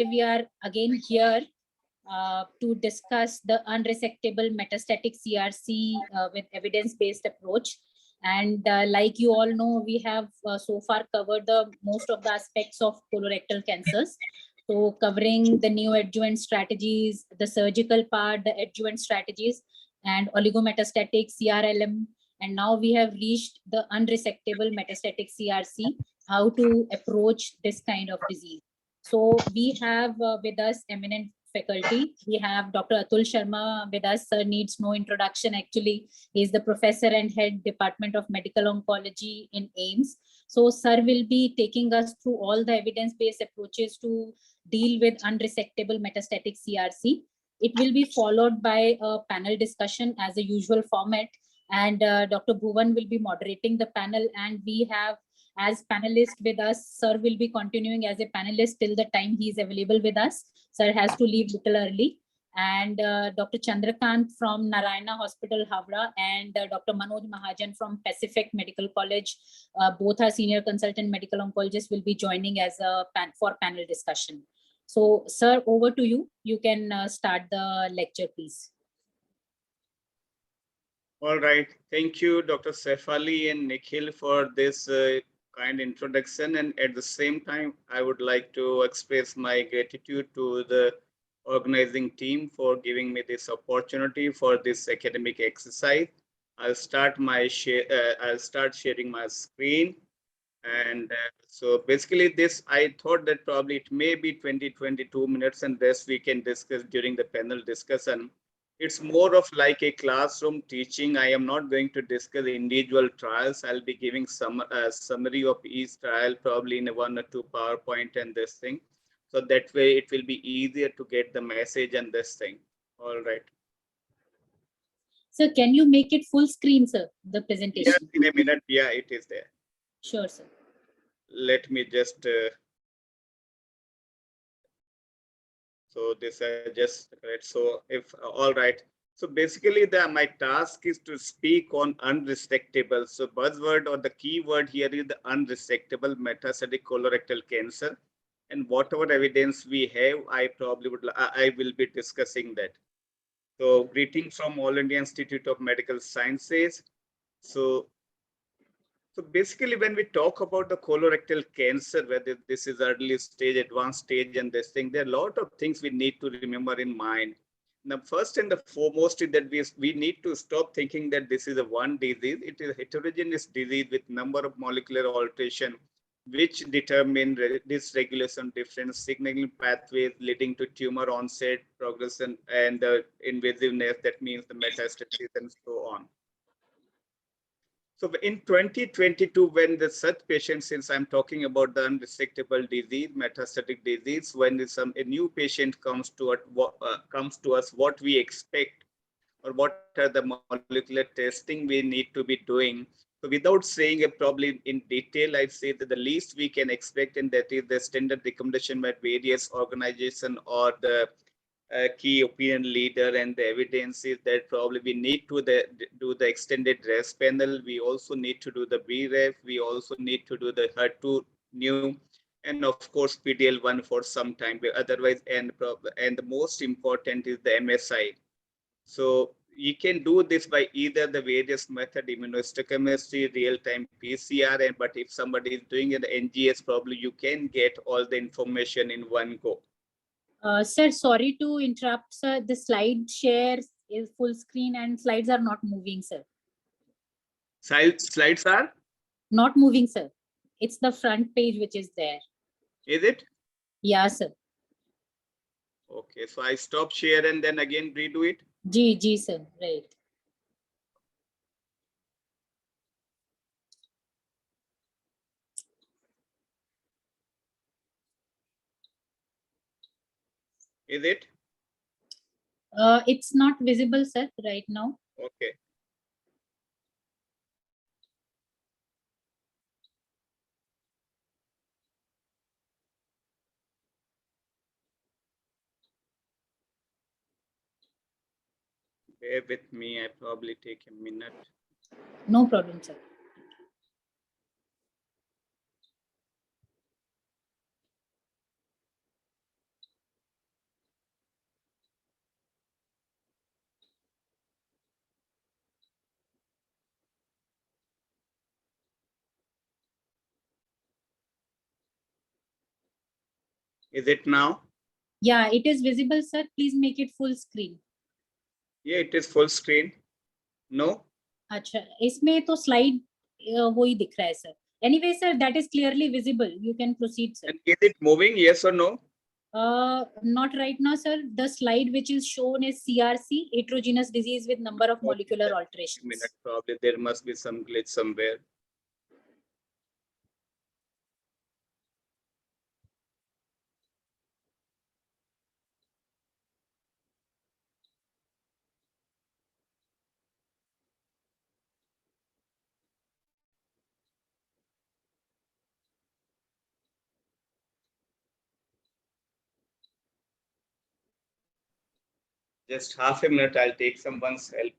we are again here to discuss the unresectable metastatic CRC with evidence-based approach. And like you all know, we have so far covered the most of the aspects of colorectal cancers. So covering the neoadjuvant strategies, the surgical part, the adjuvant strategies, and oligometastatic CRLM. And now we have reached the unresectable metastatic CRC, how to approach this kind of disease. So we have with us eminent faculty. We have Dr. Atul Sharma with us. Sir needs no introduction. Actually, he is the professor and head Department of Medical Oncology in AIIMS. So sir will be taking us through all the evidence-based approaches to deal with unresectable metastatic CRC. It will be followed by a panel discussion as a usual format. And Dr. Bhuvan will be moderating the panel, and we have as panelist with us, sir will be continuing as a panelist till the time he is available with us. Sir has to leave little early. And Dr. Chandrakanth from Narayana Hospital, Howrah, and Dr. Manoj Mahajan from Pacific Medical College, both are senior consultant medical oncologists, will be joining as a for panel discussion. So, sir, over to you. You can start the lecture, please. All right. Thank you, Dr. Shefali and Nikhil, for this kind introduction. And at the same time, I would like to express my gratitude to the organizing team for giving me this opportunity for this academic exercise. I'll start sharing my screen. And so basically this, I thought that probably it may be 20-22 minutes, and this we can discuss during the panel discussion. It's more of like a classroom teaching. I am not going to discuss individual trials. I'll be giving some summary of each trial, probably in 1 or 2 PowerPoint and this thing. So that way it will be easier to get the message and this thing. All right. So can you make it full screen, sir, the presentation? Yes, in a minute. Yeah, it is there. Sure, sir. Let me just so this I just correct. So if all right. So basically my task is to speak on unresectable. So buzzword or the keyword here is the unresectable metastatic colorectal cancer. And whatever evidence we have, I will be discussing that. So greetings from All India Institute of Medical Sciences. So basically, when we talk about the colorectal cancer, whether this is early stage, advanced stage, and this thing, there are a lot of things we need to remember in mind. Now, first and the foremost is that we need to stop thinking that this is a one disease. It is a heterogeneous disease with number of molecular alteration, which determine dysregulation, different signaling pathways leading to tumor onset, progression, and the invasiveness. That means the metastasis and so on. So in 2022, when the such patients, since I'm talking about the unresectable disease, metastatic disease, when a new patient comes to us, what we expect or what are the molecular testing we need to be doing. So without saying it probably in detail, I'd say that the least we can expect, and that is the standard recommendation by various organizations or the key opinion leader, and the evidence is that probably we need to do the extended RES panel. We also need to do the BREF. We also need to do the HER2 new, and of course PDL1 for some time. Otherwise, and the most important is the MSI. So you can do this by either the various method, immunohistochemistry, real-time PCR, but if somebody is doing an NGS, probably you can get all the information in one go. Sir, sorry to interrupt, sir. The slide share is full screen and slides are not moving, sir. Slides are? Not moving, sir. It's the front page which is there. Is it? Yeah, sir. Okay, so I stop share and then again redo it? G, sir, right. Is it? It's not visible, sir, right now. Okay. Bear with me, I probably take a minute. No problem, sir. Is it now? Yeah, it is visible, sir. Please make it full screen. Yeah, it is full screen. No? अच्छा, इसमें तो slide वही दिख रहा है, sir. Anyway, sir, that is clearly visible. You can proceed, sir. And is it moving? Yes or no? Not right now, sir. The slide which is shown is CRC, heterogeneous disease with number of molecular alterations. Minute, probably there must be some glitch somewhere. Just half a minute, I'll take someone's help.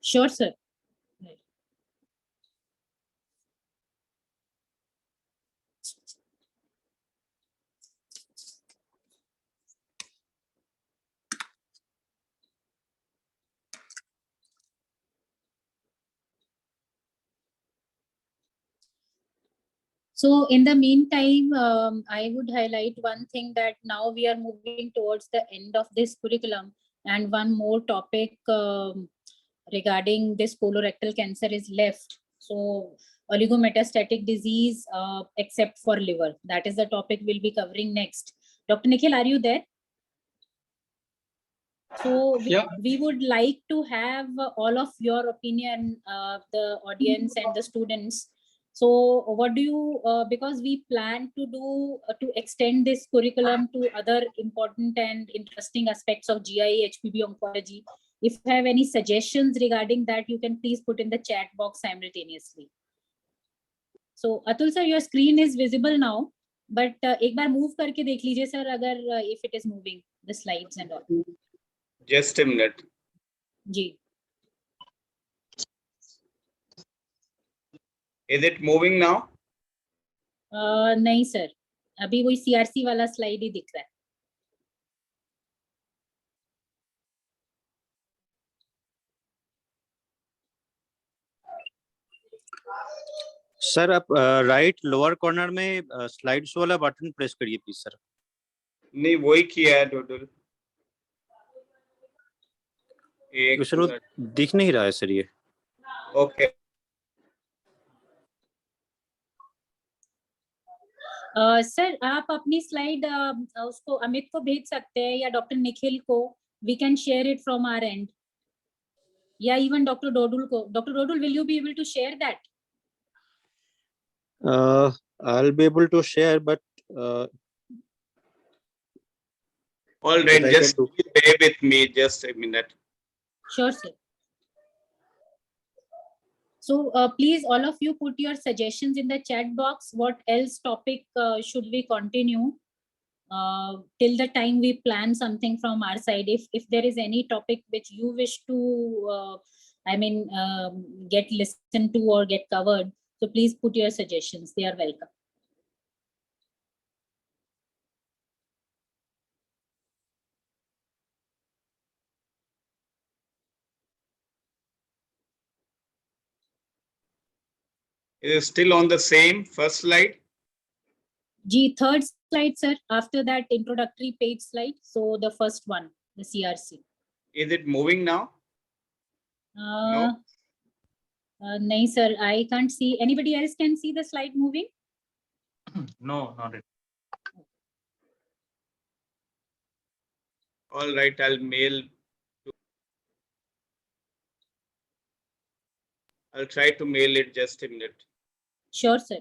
Sure, sir. So in the meantime, I would highlight one thing that now we are moving towards the end of this curriculum, and one more topic regarding this colorectal cancer is left. So oligometastatic disease except for liver. That is the topic we'll be covering next. Dr. Nikhil, are you there? So we would like to have all of your opinion, the audience and the students. So what do you, because we plan to do, to extend this curriculum to other important and interesting aspects of GI-HPB oncology. If you have any suggestions regarding that, you can please put in the chat box simultaneously. So Atul sir, your screen is visible now, but एक बार move करके देख लीजिए sir, अगर if it is moving, the slides and all. Just a minute. जी. Is it moving now? नहीं sir, अभी वही CRC वाला स्लाइड ही दिख रहा है. सर आप राइट लोअर कॉर्नर में स्लाइड शो वाला बटन प्रेस करिए प्लीज सर. नहीं, वही किया है टोटल. सर वो दिख नहीं रहा है सर ये. ओके. सर आप अपनी स्लाइड उसको अमित को भेज सकते हैं या डॉक्टर निखिल को. We can share it from our end, या इवन डॉक्टर डोडुल को. डॉक्टर डोडुल, will you be able to share that? I'll be able to share, but all right, just bear with me just a minute. Sure, sir. So please, all of you, put your suggestions in the chat box. What else topic should we continue till the time we plan something from our side? If there is any topic which you wish to, get listened to or get covered, so please put your suggestions. They are welcome. It is still on the same first slide. Third slide, sir. After that introductory page slide. So the first one, the CRC. Is it moving now? No. No, sir. I can't see. Anybody else can see the slide moving? No, not it. All right, I'll mail. I'll try to mail it. Just a minute. Sure, sir.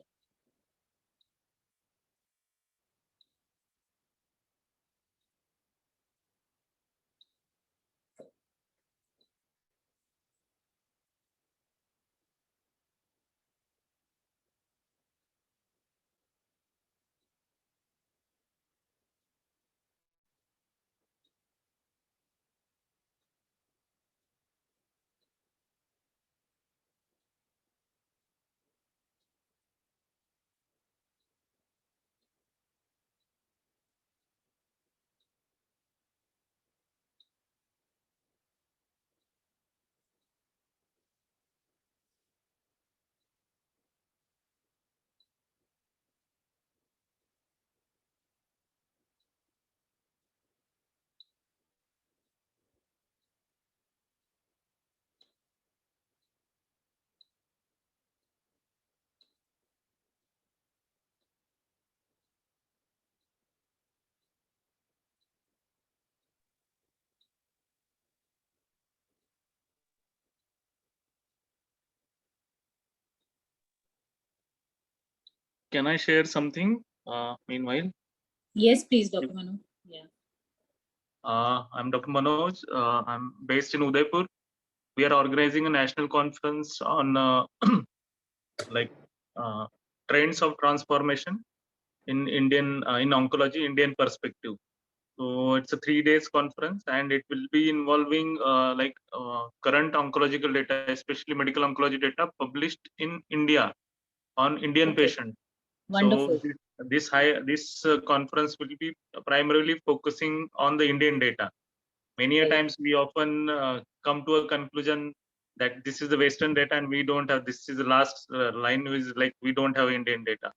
Can I share something meanwhile? Yes, please, Dr. Manu. Yeah. I'm Dr. Manoj. I'm based in Udaipur. We are organizing a national conference on like trends of transformation in in oncology, Indian perspective. So it's a 3 days conference, and it will be involving current oncological data, especially medical oncology data published in India on Indian Okay. patients. Wonderful. So this conference will be primarily focusing on the Indian data. Many a Right. times we often come to a conclusion that this is the Western data and we don't have, this is the last line is like we don't have Indian data.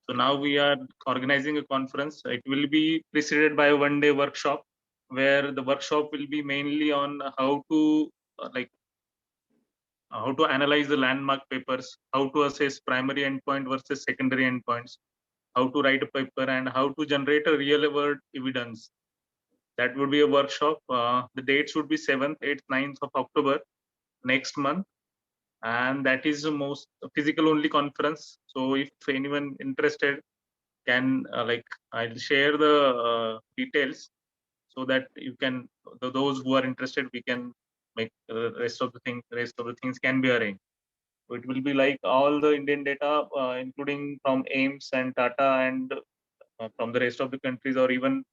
So now we are organizing a conference. It will be preceded by a one-day workshop, where the workshop will be mainly on how to how to analyze the landmark papers, how to assess primary endpoint versus secondary endpoints, how to write a paper, and how to generate a real-world evidence. That would be a workshop. The dates would be 7th, 8th, 9th of October next month, and that is the most physical only conference. So if anyone interested can I'll share the details so that you can, those who are interested, we can make the rest of the things can be arranged. So it will be like all the Indian data, including from AIIMS and Tata and from the rest of the countries, or even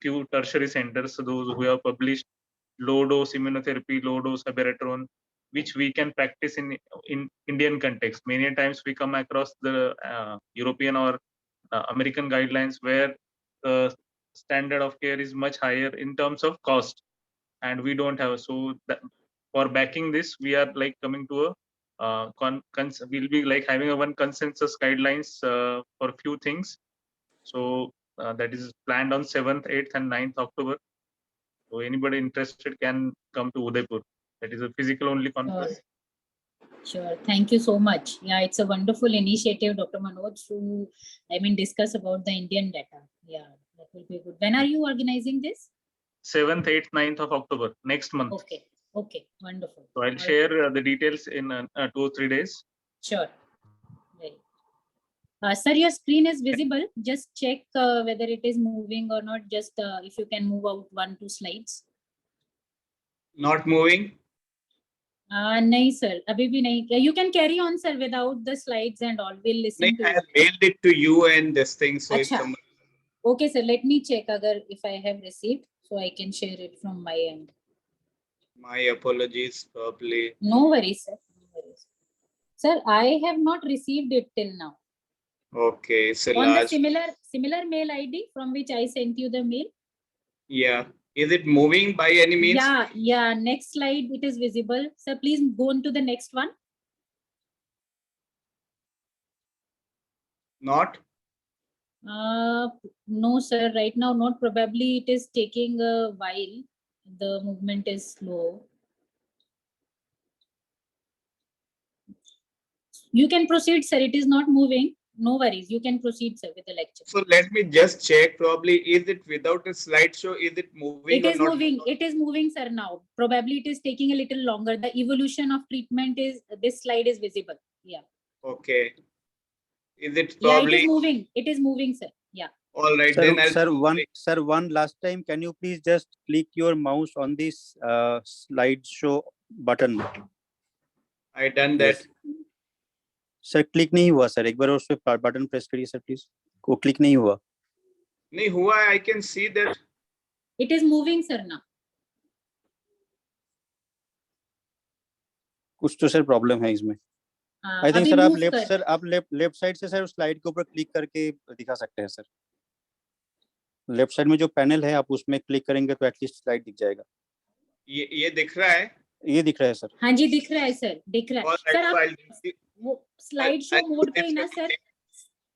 few tertiary centers, those who have published low dose immunotherapy, low dose abiraterone, which we can practice in Indian context. Many times we come across the European or American guidelines where the standard of care is much higher in terms of cost, and we don't have. So that, for backing this, we are like coming to a we'll be like having a one consensus guidelines for few things. So that is planned on 7th, 8th, and 9th October. So anybody interested can come to Udaipur. That is a physical only conference. Sure. Thank you so much. Yeah, it's a wonderful initiative, Dr. Manoj, to, discuss about the Indian data. Yeah, that will be good. When are you organizing this? 7th, 8th, 9th of October, next month. Okay. Okay. Wonderful. So I'll share the details in 2 or 3 days. Sure. Right. Sir, your screen is visible. Just check whether it is moving or not. Just if you can move out 1-2 slides. Not moving? No, sir. Abhi bhi nahi. You can carry on, sir, without the slides and all. We'll listen to I you. have mailed it to you and this thing. So if Acha. someone... Okay, sir. Let me check if I have received, so I can share it from my end. My apologies, probably. No worries, sir. No worries. Sir, I have not received it till now. Okay, so on the similar mail ID from which I sent you the mail. Yeah. Is it moving by any means? Yeah. Next slide, it is visible. Sir, please go on to the next one. Not? No, sir. Right now, not. Probably it is taking a while. The movement is slow. You can proceed, sir. It is not moving. No worries. You can proceed, sir, with the lecture. So let me just check. Probably, is it without a slideshow? Is it moving? It is moving. It is moving, sir. Now, probably it is taking a little longer. The evolution of treatment is, this slide is visible. Yeah. Okay. Is it probably? Yeah, it is moving. It is moving, sir. Yeah. All right. Sir, then one last time, can you please just click your mouse on this slideshow button? I done that. Sir click नहीं हुआ sir, एक बार उस पे button press करिए sir please. वो click नहीं हुआ. नहीं हुआ. I can see that. It is moving, sir, now. कुछ तो सर प्रॉब्लम है इसमें. आई थिंक सर आप लेफ्ट साइड से सर उस स्लाइड के ऊपर क्लिक करके दिखा सकते हैं सर. लेफ्ट साइड में जो पैनल है आप उसमें क्लिक करेंगे तो एटलीस्ट स्लाइड दिख जाएगा. ये दिख रहा है. ये दिख रहा है सर. हाँ जी, दिख रहा है सर, दिख रहा है. सर आप वो स्लाइड शो मोड पे ही ना सर,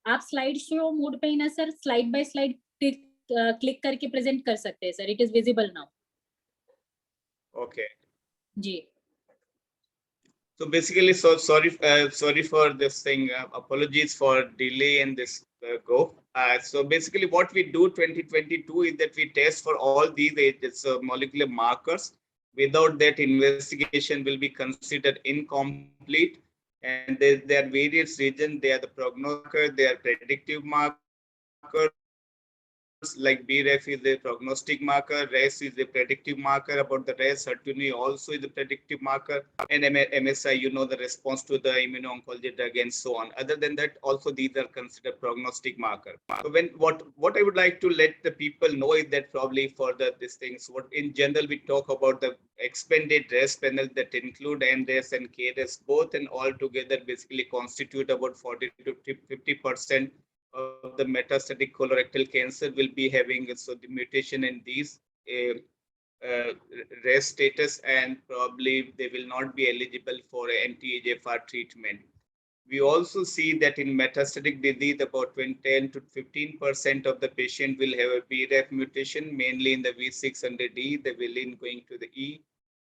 आप स्लाइड शो मोड पे ही ना sir slide by slide click करके प्रेजेंट कर सकते हैं sir. It is visible now. Okay जी. So basically, sorry for this thing. Apologies for delay in this go. So basically, what we do 2022 is that we test for all these agents, molecular markers. Without that, investigation will be considered incomplete. And there are various regions. They are the prognostic, they are predictive markers, like BRAF is a prognostic marker, RES is a predictive marker about the RES, HER2 also is a predictive marker, and MSI, you know, the response to the immuno-oncology drug and so on. Other than that, also these are considered prognostic marker. So what I would like to let the people know is that probably for these things, what in general we talk about the expanded RES panel that include NRES and KRES both, and all together basically constitute about 40 to 50% of the metastatic colorectal cancer will be having so the mutation in these uh, RES status, and probably they will not be eligible for anti-EGFR treatment. We also see that in metastatic disease, about 10 to 15% of the patient will have a BRAF mutation, mainly in the V600E, the valine going to the E,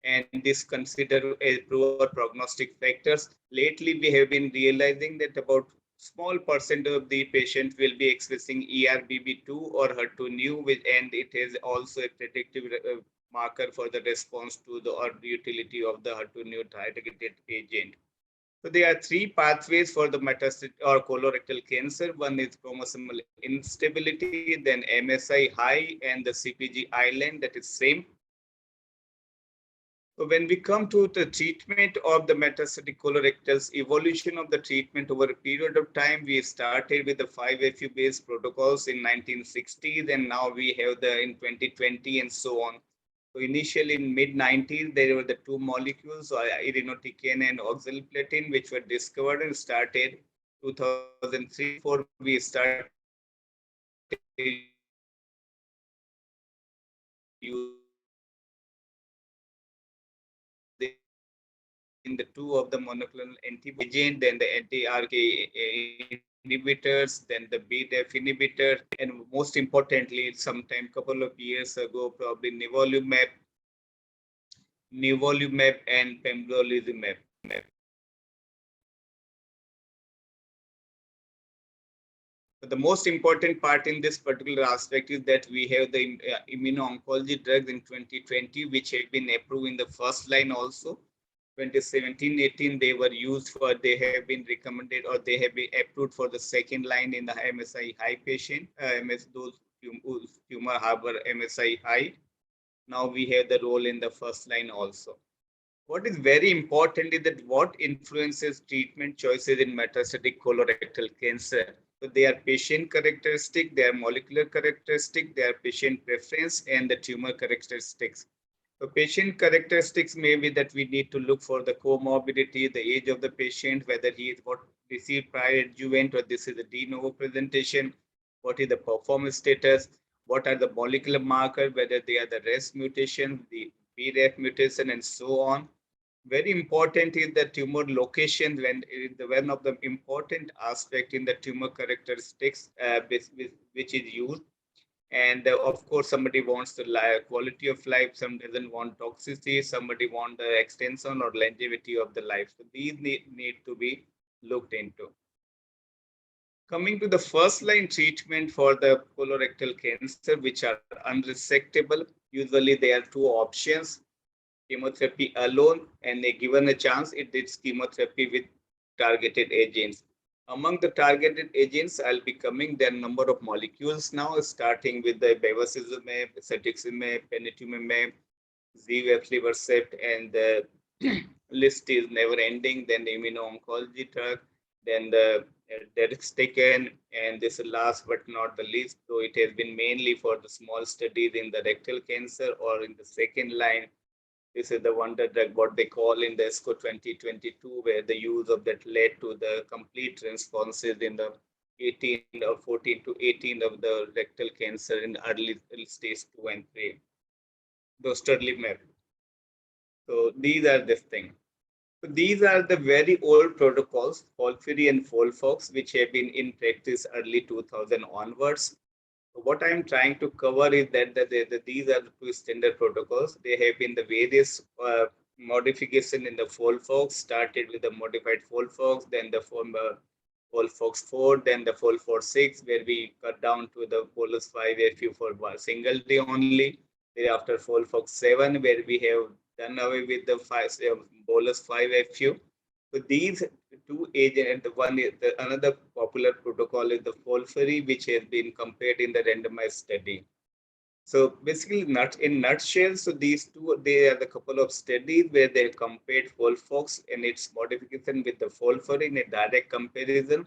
and this considered as poor prognostic factors. Lately, we have been realizing that about small percent of the patient will be expressing ERBB2 or HER2 new, and it is also a predictive marker for the response to the or the utility of the HER2 new targeted agent. So there are three pathways for the metastatic or colorectal cancer. One is chromosomal instability, then MSI high, and the CPG island, that is same. So when we come to the treatment of the metastatic colorectals, evolution of the treatment over a period of time, we started with the 5FU based protocols in 1960s, and now we have the in 2020 and so on. So initially in mid 90s, there were the two molecules, irinotecan and oxaliplatin, which were discovered and started 2003, 4, we started in the two of the monoclonal antibody, then the anti-RK inhibitors, then the BDAF inhibitor, and most importantly, sometime couple of years ago, probably nivolumab and pembrolizumab. But the most important part in this particular aspect is that we have the immuno-oncology drugs in 2020, which have been approved in the first line also. 2017-18, they were used for, they have been recommended or they have been approved for the second line in the MSI high patient, those tumor harbor MSI high. Now we have the role in the first line also. What is very important is that what influences treatment choices in metastatic colorectal cancer. So they are patient characteristic, they are molecular characteristic, they are patient preference, and the tumor characteristics. So patient characteristics may be that we need to look for the comorbidity, the age of the patient, whether he is what received prior adjuvant or this is a de novo presentation, what is the performance status, what are the molecular markers, whether they are the RES mutation, the BRAF mutation, and so on. Very important is the tumor location, when one of the important aspect in the tumor characteristics which is used. And of course, somebody wants the quality of life, some doesn't want toxicity, somebody want the extension or longevity of the life. So these need to be looked into. Coming to the first line treatment for the colorectal cancer, which are unresectable, usually there are two options: chemotherapy alone, and they given a chance, it is chemotherapy with targeted agents. Among the targeted agents, I'll be coming, there are number of molecules now, starting with the bevacizumab, cetuximab, panitumumab, ziveflivercept, and the list is never ending. Then the immuno-oncology drug, then the deruxtecan, and this last but not the least, though it has been mainly for the small studies in the rectal cancer or in the second line. This is the wonder drug, what they call in the ESCO 2022, where the use of that led to the complete responses in the 18 or 14 to 18 of the rectal cancer in early stage 2 and 3. Dostarlimab. So these are this thing. So these are the very old protocols, FOLFIRI and FOLFOX, which have been in practice early 2000 onwards. So what I am trying to cover is that these are the two standard protocols. They have been the various modification in the FOLFOX, started with the modified FOLFOX, then the FOLFOX 4, then the FOLFOX 6, where we cut down to the bolus 5FU for one single day only. Thereafter FOLFOX 7, where we have done away with the bolus 5FU. So these two agents, and one is another popular protocol is the FOLFIRI, which has been compared in the randomized study. So basically, in nutshell, so these two, they are the couple of studies where they compared FOLFOX and its modification with the FOLFIRI in a direct comparison.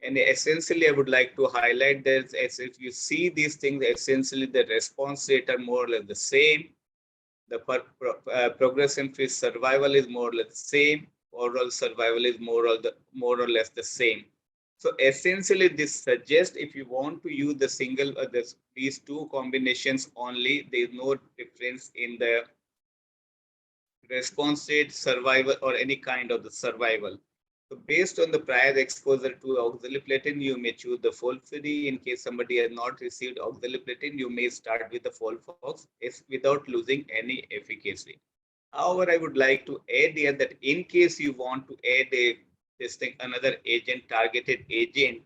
And essentially, I would like to highlight that as if you see these things, essentially the response rate are more or less the same. The progression-free survival is more or less the same. Overall survival is more or less the same. So essentially, this suggests if you want to use the single these two combinations only, there is no difference in the response rate, survival, or any kind of the survival. So based on the prior exposure to oxaliplatin, you may choose the FOLFIRI. In case somebody has not received oxaliplatin, you may start with the FOLFOX without losing any efficacy. However, I would like to add here that in case you want to add another agent, targeted agent,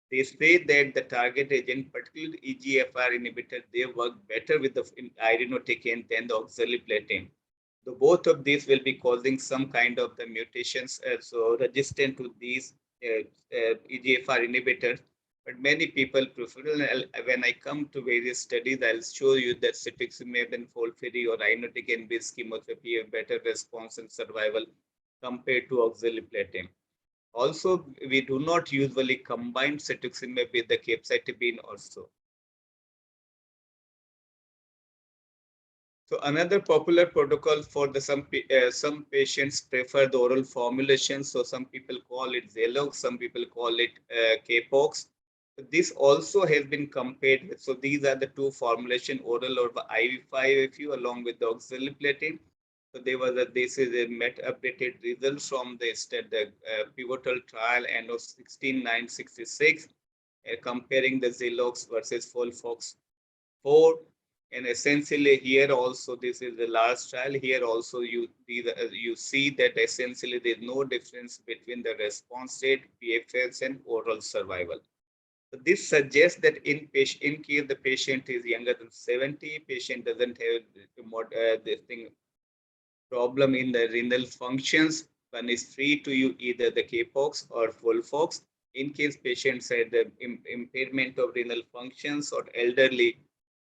they say that the target agent, particularly EGFR inhibitor, they work better with the irinotecan than the oxaliplatin. So both of these will be causing some kind of the mutations, so resistant to these EGFR inhibitors. But many people prefer, when I come to various studies, I'll show you that cetuximab and FOLFIRI or irinotecan-based chemotherapy have better response and survival compared to oxaliplatin. Also, we do not usually combine cetuximab with the capecitabine also. So another popular protocol for the some patients prefer the oral formulation. So some people call it Zalox, some people call it Capox. This also has been compared with. So these are the two formulation, oral or IV5FU along with the oxaliplatin. So this is a updated results from the pivotal trial and of 16966, comparing the Zalox versus Folfox 4. And essentially here also, this is the last trial. Here also you see that essentially there is no difference between the response rate, PFS, and overall survival. So this suggests that in case the patient is younger than 70, patient doesn't have this thing problem in the renal functions, one is free to use either the Capox or Folfox. In case patients had the impairment of renal functions or elderly,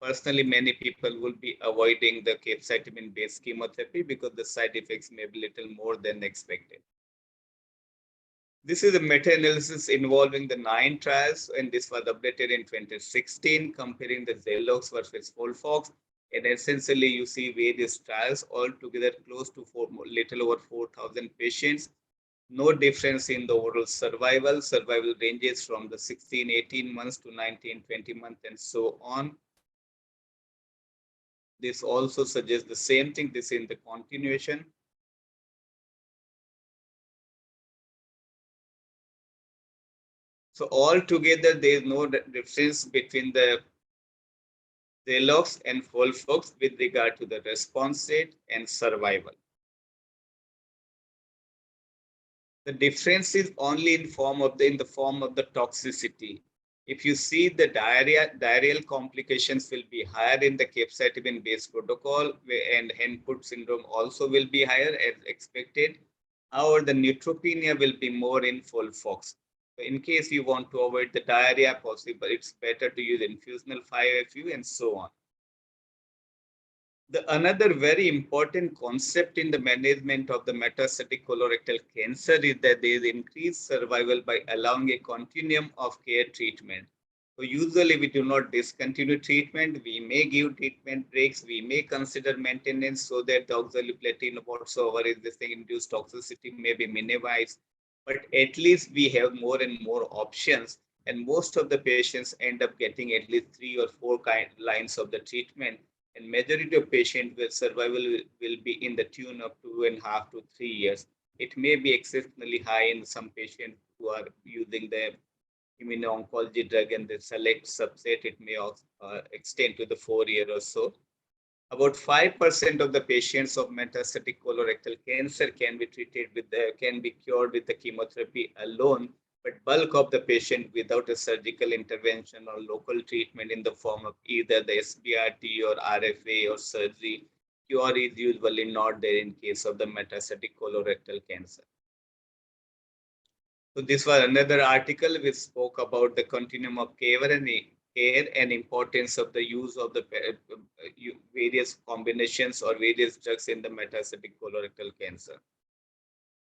personally, many people will be avoiding the capecitabine-based chemotherapy because the side effects may be little more than expected. This is a meta-analysis involving the 9 trials, and this was updated in 2016, comparing the Zalox versus Folfox. And essentially, you see various trials altogether close to little over 4,000 patients. No difference in the overall survival. Survival ranges from the 16, 18 months to 19, 20 months, and so on. This also suggests the same thing. This is in the continuation. So altogether, there is no difference between the Zalox and Folfox with regard to the response rate and survival. The difference is only in the form of the toxicity. If you see the diarrheal complications will be higher in the capecitabine-based protocol, and Henput syndrome also will be higher as expected. However, the neutropenia will be more in Folfox. So in case you want to avoid the diarrhea possible, it's better to use infusional 5FU and so on. Another very important concept in the management of the metastatic colorectal cancer is that there is increased survival by allowing a continuum of care treatment. So usually we do not discontinue treatment. We may give treatment breaks. We may consider maintenance so that the oxaliplatin whatsoever is this thing induced toxicity may be minimized. But at least we have more and more options. And most of the patients end up getting at least 3 or 4 lines of the treatment. And majority of patients with survival will be in the tune of 2.5 to 3 years. It may be exceptionally high in some patients who are using the immuno-oncology drug, and the select subset, it may extend to the 4 year or so. About 5% of the patients of metastatic colorectal cancer can be cured with the chemotherapy alone, but bulk of the patient without a surgical intervention or local treatment in the form of either the SBRT or RFA or surgery, cure is usually not there in case of the metastatic colorectal cancer. So this was another article which spoke about the continuum of care and importance of the use of the various combinations or various drugs in the metastatic colorectal cancer.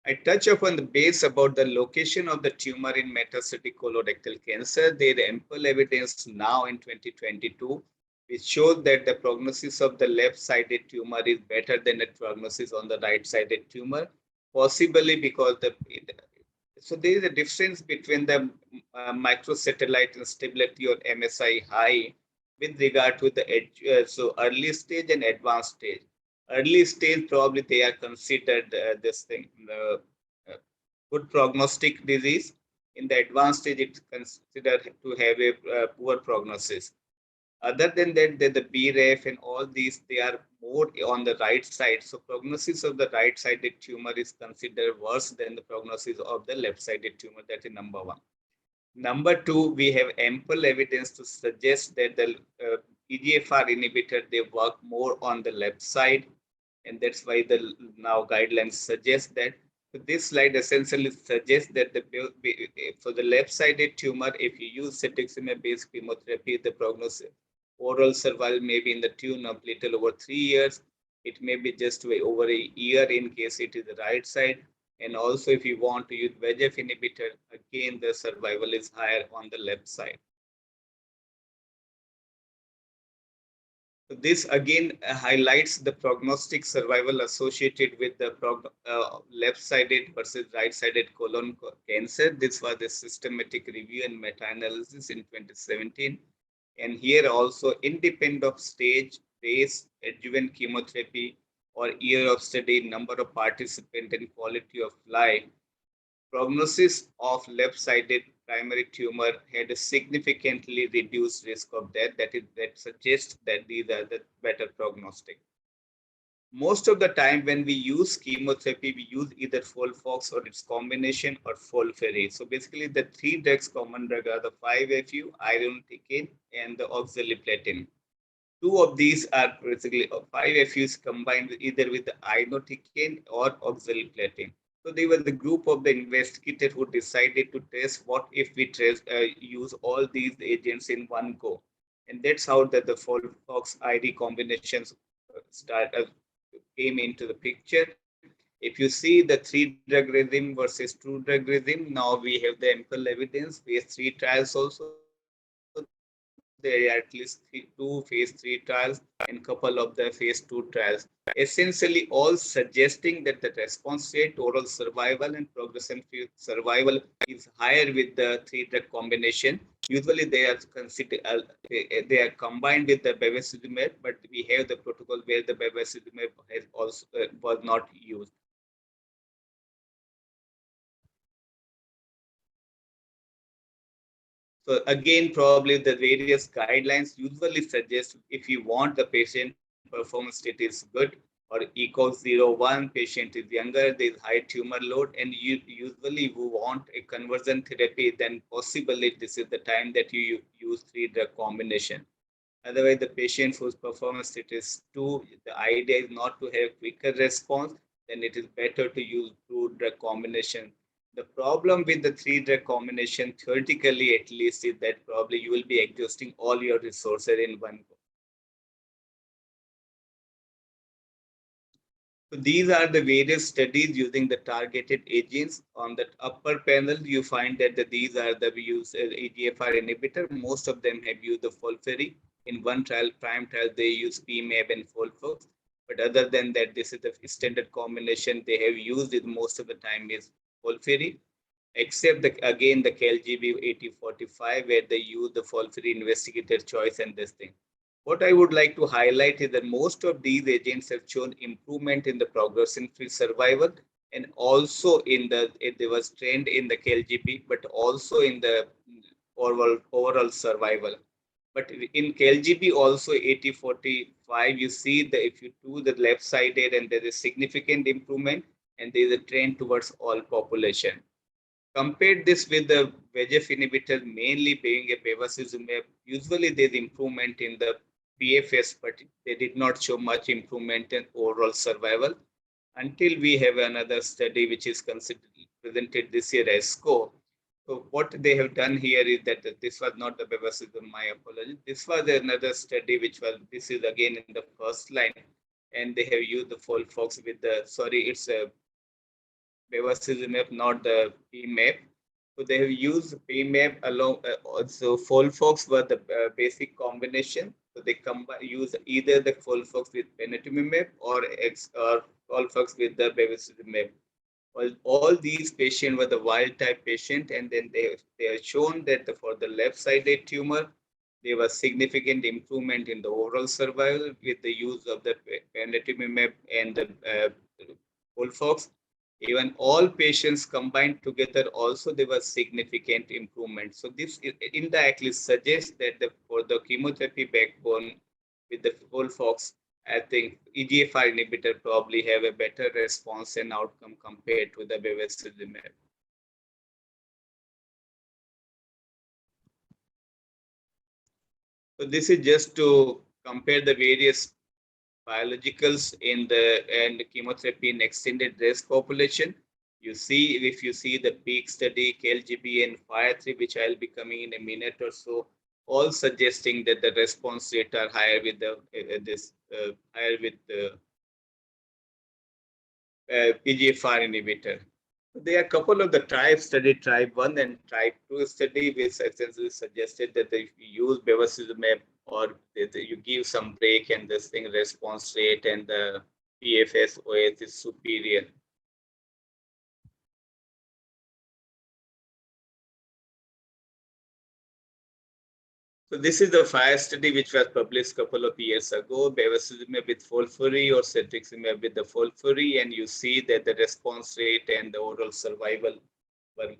I touch upon the base about the location of the tumor in metastatic colorectal cancer. There is ample evidence now in 2022 which shows that the prognosis of the left-sided tumor is better than the prognosis on the right-sided tumor, possibly because so there is a difference between the microsatellite instability or MSI high with regard to the so early stage and advanced stage. Early stage, probably they are considered this thing, good prognostic disease. In the advanced stage, it's considered to have a poor prognosis. Other than that, the BRAF and all these, they are more on the right side. So prognosis of the right-sided tumor is considered worse than the prognosis of the left-sided tumor. That is number one. Number two, we have ample evidence to suggest that the EGFR inhibitor, they work more on the left side. And that's why the now guidelines suggest that. So this slide essentially suggests that for the left-sided tumor, if you use cetuximab-based chemotherapy, the prognosis, overall survival may be in the tune of little over 3 years. It may be just over a year in case it is the right side. And also, if you want to use VEGF inhibitor, again, the survival is higher on the left side. So this again highlights the prognostic survival associated with the left-sided versus right-sided colon cancer. This was a systematic review and meta-analysis in 2017. And here also, independent of stage, race, adjuvant chemotherapy, or year of study, number of participants, and quality of life, prognosis of left-sided primary tumor had a significantly reduced risk of death. That suggests that these are the better prognostic. Most of the time when we use chemotherapy, we use either FOLFOX or its combination or FOLFIRI. So basically the three drugs, common drug, are the 5-FU, irinotecan, and the oxaliplatin. Two of these are basically 5-FUs combined either with the irinotecan or oxaliplatin. So they were the group of the investigators who decided to test what if we use all these agents in one go. And that's how the FOLFOX-ID combinations came into the picture. If you see the 3-drug regime versus 2-drug regime, now we have the ample evidence, phase 3 trials also. There are at least 2 phase 3 trials and couple of the phase 2 trials. Essentially all suggesting that the response rate, overall survival and progression-free survival is higher with the 3-drug combination. Usually they are considered, they are combined with the bevacizumab, but we have the protocol where the bevacizumab has also was not used. So again, probably the various guidelines usually suggest if you want the patient performance status good or ECOG 0-1, patient is younger, there is high tumor load, and you usually who want a conversion therapy, then possibly this is the time that you use 3-drug combination. Otherwise, the patient whose performance status 2, the idea is not to have quicker response, then it is better to use 2-drug combination. The problem with the 3-drug combination, theoretically at least, is that probably you will be exhausting all your resources in one go. So these are the various studies using the targeted agents. On the upper panel, you find that these are the use EGFR inhibitor. Most of them have used the FOLFIRI. In one trial, prime trial, they use PMAB and FOLFOX. But other than that, this is the standard combination they have used it most of the time is FOLFIRI, except again the KLGB 8045 where they use the FOLFIRI investigator choice and this thing. What I would like to highlight is that most of these agents have shown improvement in the progression-free survival, and also there was trend in the KLGB, but also in the overall survival. But in KLGB also 8045, you see that if you do the left-sided and there is significant improvement, and there is a trend towards all population. Compared this with the VEGF inhibitor, mainly being a bevacizumab, usually there is improvement in the PFS, but they did not show much improvement in overall survival until we have another study which is presented this year as ASCO, So what they have done here is that this was not the bevacizumab, my apology. This was another study which was, this is again in the first line, and they have used the FOLFOX with the, sorry, it's a bevacizumab, not the PMAP. So they have used PMAP along, also FOLFOX was the basic combination. So they use either the FOLFOX with panitumumab or FOLFOX with the bevacizumab. Well, all these patients were the wild type patient, and then they are shown that for the left-sided tumor, there was significant improvement in the overall survival with the use of the panitumumab and the FOLFOX. Even all patients combined together, also there was significant improvement. So this indirectly suggests that for the chemotherapy backbone with the FOLFOX, I think EGFR inhibitor probably have a better response and outcome compared to the bevacizumab. So this is just to compare the various biologicals in the chemotherapy in extended risk population. You see, if you see the peak study, KLGB and FIRE3, which I'll be coming in a minute or so, all suggesting that the response rate are higher with the higher with the EGFR inhibitor. There are a couple of the tribe study, tribe 1 and tribe 2 study, which essentially suggested that if you use bevacizumab or you give some break and this thing response rate and the PFS OS is superior. So this is the FIRE study which was published a couple of years ago, bevacizumab with FOLFIRI or cetuximab with the FOLFIRI, and you see that the response rate and the overall survival were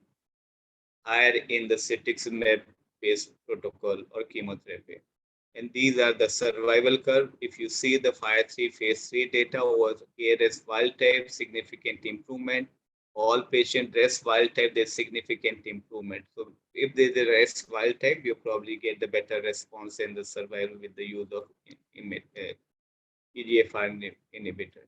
higher in the cetuximab based protocol or chemotherapy. And these are the survival curve. If you see the FIRE3 phase 3 data was KRAS wild type, significant improvement. All patient RAS wild type, there's significant improvement. So if there's a RAS wild type, you probably get the better response in the survival with the use of EGFR inhibitor.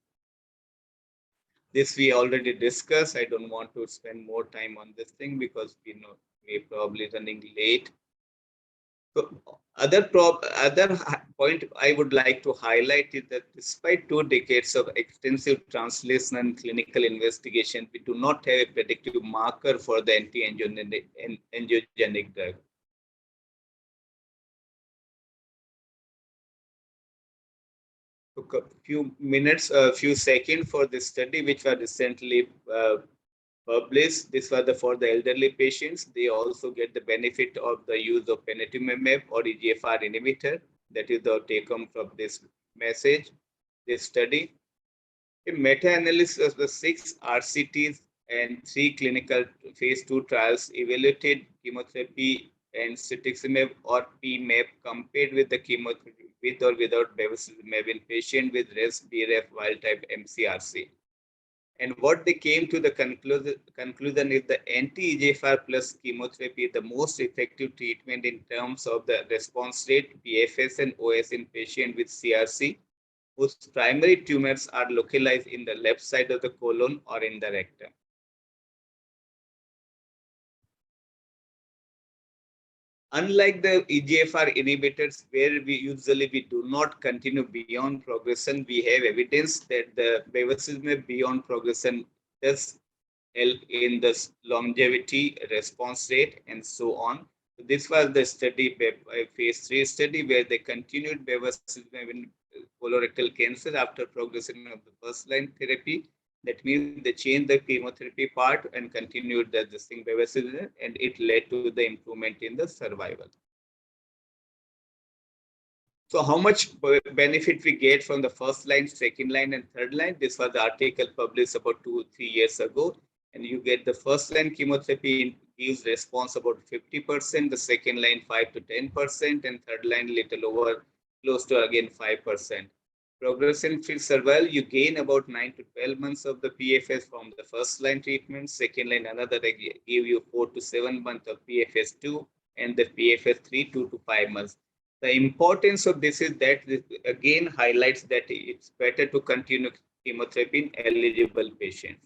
This we already discussed. I don't want to spend more time on this thing because we're probably running late. So other point I would like to highlight is that despite 2 decades of extensive translation and clinical investigation, we do not have a predictive marker for the anti-angiogenic drug. Took a few seconds for this study, which was recently published. This was for the elderly patients. They also get the benefit of the use of panitumumab or EGFR inhibitor. That is the take home from this message, this study. A meta-analysis of the 6 RCTs and 3 clinical phase 2 trials evaluated chemotherapy and cetuximab or PMAP compared with the chemotherapy with or without bevacizumab in patient with RAS BRAF wild type mCRC. And what they came to the conclusion is the anti-EGFR plus chemotherapy is the most effective treatment in terms of the response rate, PFS and OS in patient with CRC, whose primary tumors are localized in the left side of the colon or in the rectum. Unlike the EGFR inhibitors, where we do not continue beyond progression, we have evidence that the bevacizumab beyond progression does help in the longevity, response rate, and so on. So this was the study, phase 3 study, where they continued bevacizumab in colorectal cancer after progression of the first-line therapy. That means they changed the chemotherapy part and continued the bevacizumab, and it led to the improvement in the survival. So how much benefit we get from the first line, second line, and third line? This was the article published about 2-3 years ago. And you get the first line chemotherapy gives response about 50%, the second line 5 to 10%, and third line little over, close to again 5%. Progression-free survival, you gain about 9 to 12 months of the PFS from the first line treatment. Second line, another give you 4 to 7 months of PFS 2, and the PFS 3, 2 to 5 months. The importance of this is that this again highlights that it's better to continue chemotherapy in eligible patients.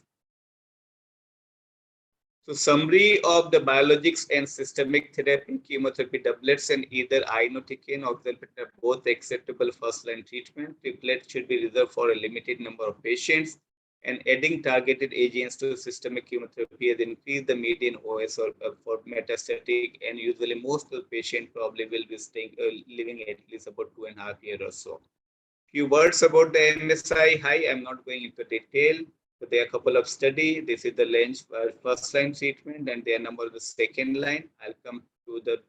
So summary of the biologics and systemic therapy, chemotherapy doublets and either irinotecan or oxaliplatin are both acceptable first-line treatment. Triplet should be reserved for a limited number of patients, and adding targeted agents to systemic chemotherapy has increased the median OS for metastatic, and usually most of the patient probably will be living at least about 2.5 years or so. Few words about the MSI high. I'm not going into detail. So there are a couple of studies. This is the lens first line treatment, and there are number of the second line. I'll come to the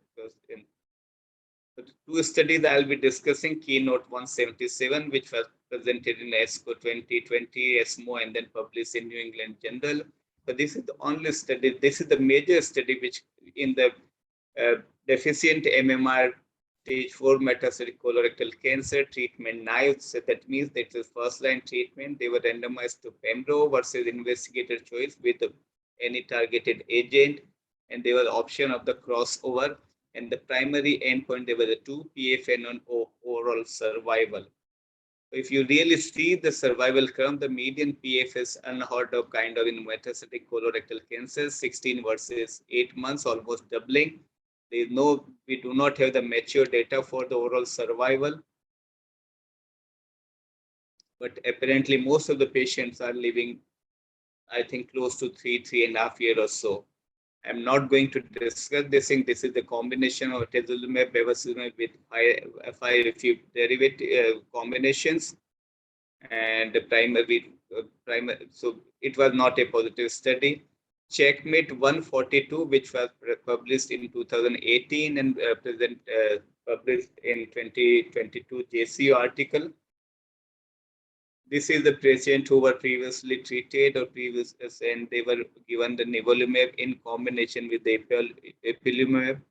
two studies I'll be discussing. Keynote 177, which was presented in ASCO 2020, ESMO, and then published in New England Journal. But this is the only study. This is the major study which in the deficient MMR stage 4 metastatic colorectal cancer treatment naive. So that means that is first line treatment. They were randomized to Pembro versus investigator choice with any targeted agent, and they were option of the crossover. And the primary endpoint, there were the two PFN and overall survival. If you really see the survival curve, the median PFS unheard of kind of in metastatic colorectal cancer, 16 versus 8 months, almost doubling. There is no, we do not have the mature data for the overall survival. But apparently most of the patients are living, I think, close to 3.5 years or so. I'm not going to discuss this thing. This is the combination of atezolizumab, bevacizumab with 5 derivative combinations, and the primary. So it was not a positive study. Checkmate 142, which was published in 2018 and published in 2022 JCO article. This is the patient who were previously treated or previous, and they were given the nivolumab in combination with the ipilimumab.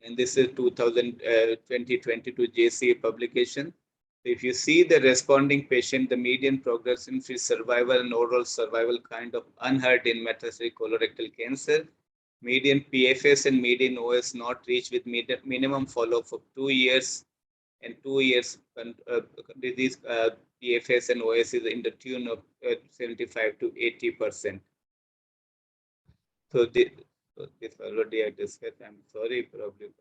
And this is 2022 JCA publication. If you see the responding patient, the median progression-free survival and overall survival kind of unheard in metastatic colorectal cancer. Median PFS and median OS not reached with minimum follow-up of 2 years. And 2 years disease PFS and OS is in the tune of 75 to 80%. So this already I discussed. I'm sorry, probably.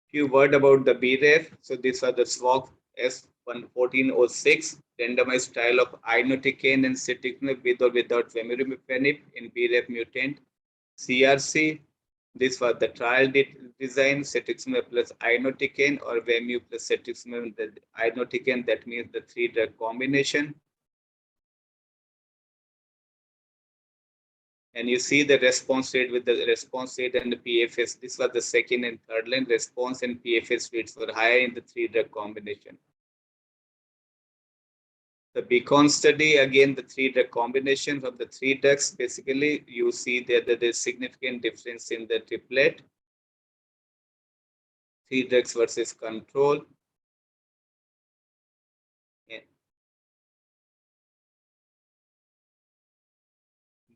Few word about the BRAF. So these are the SWOG S1406 randomized trial of irinotecan and cetuximab with or without vemurafenib in BRAF mutant CRC. This was the trial design, cetuximab plus irinotecan or vemu plus cetuximab, the irinotecan, that means the 3-drug combination. And you see the response rate with the response rate and the PFS. This was the second and third line response, and PFS rates were higher in the 3-drug combination. The Beacon study, again, the 3-drug combination of the 3 drugs, basically, you see that there is significant difference in the triplet. 3 drugs versus control.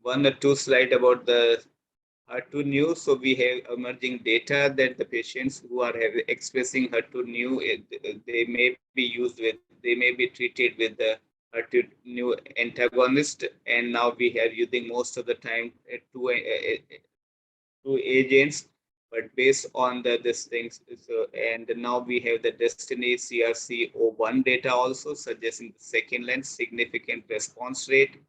One or two slides about the HER2 new. So we have emerging data that the patients who are expressing HER2 new, they may be used with, they may be treated with the HER2 new antagonist, and now we are using most of the time two agents, but based on this things. So, and now we have the Destiny CRC01 data also suggesting the second line significant response rate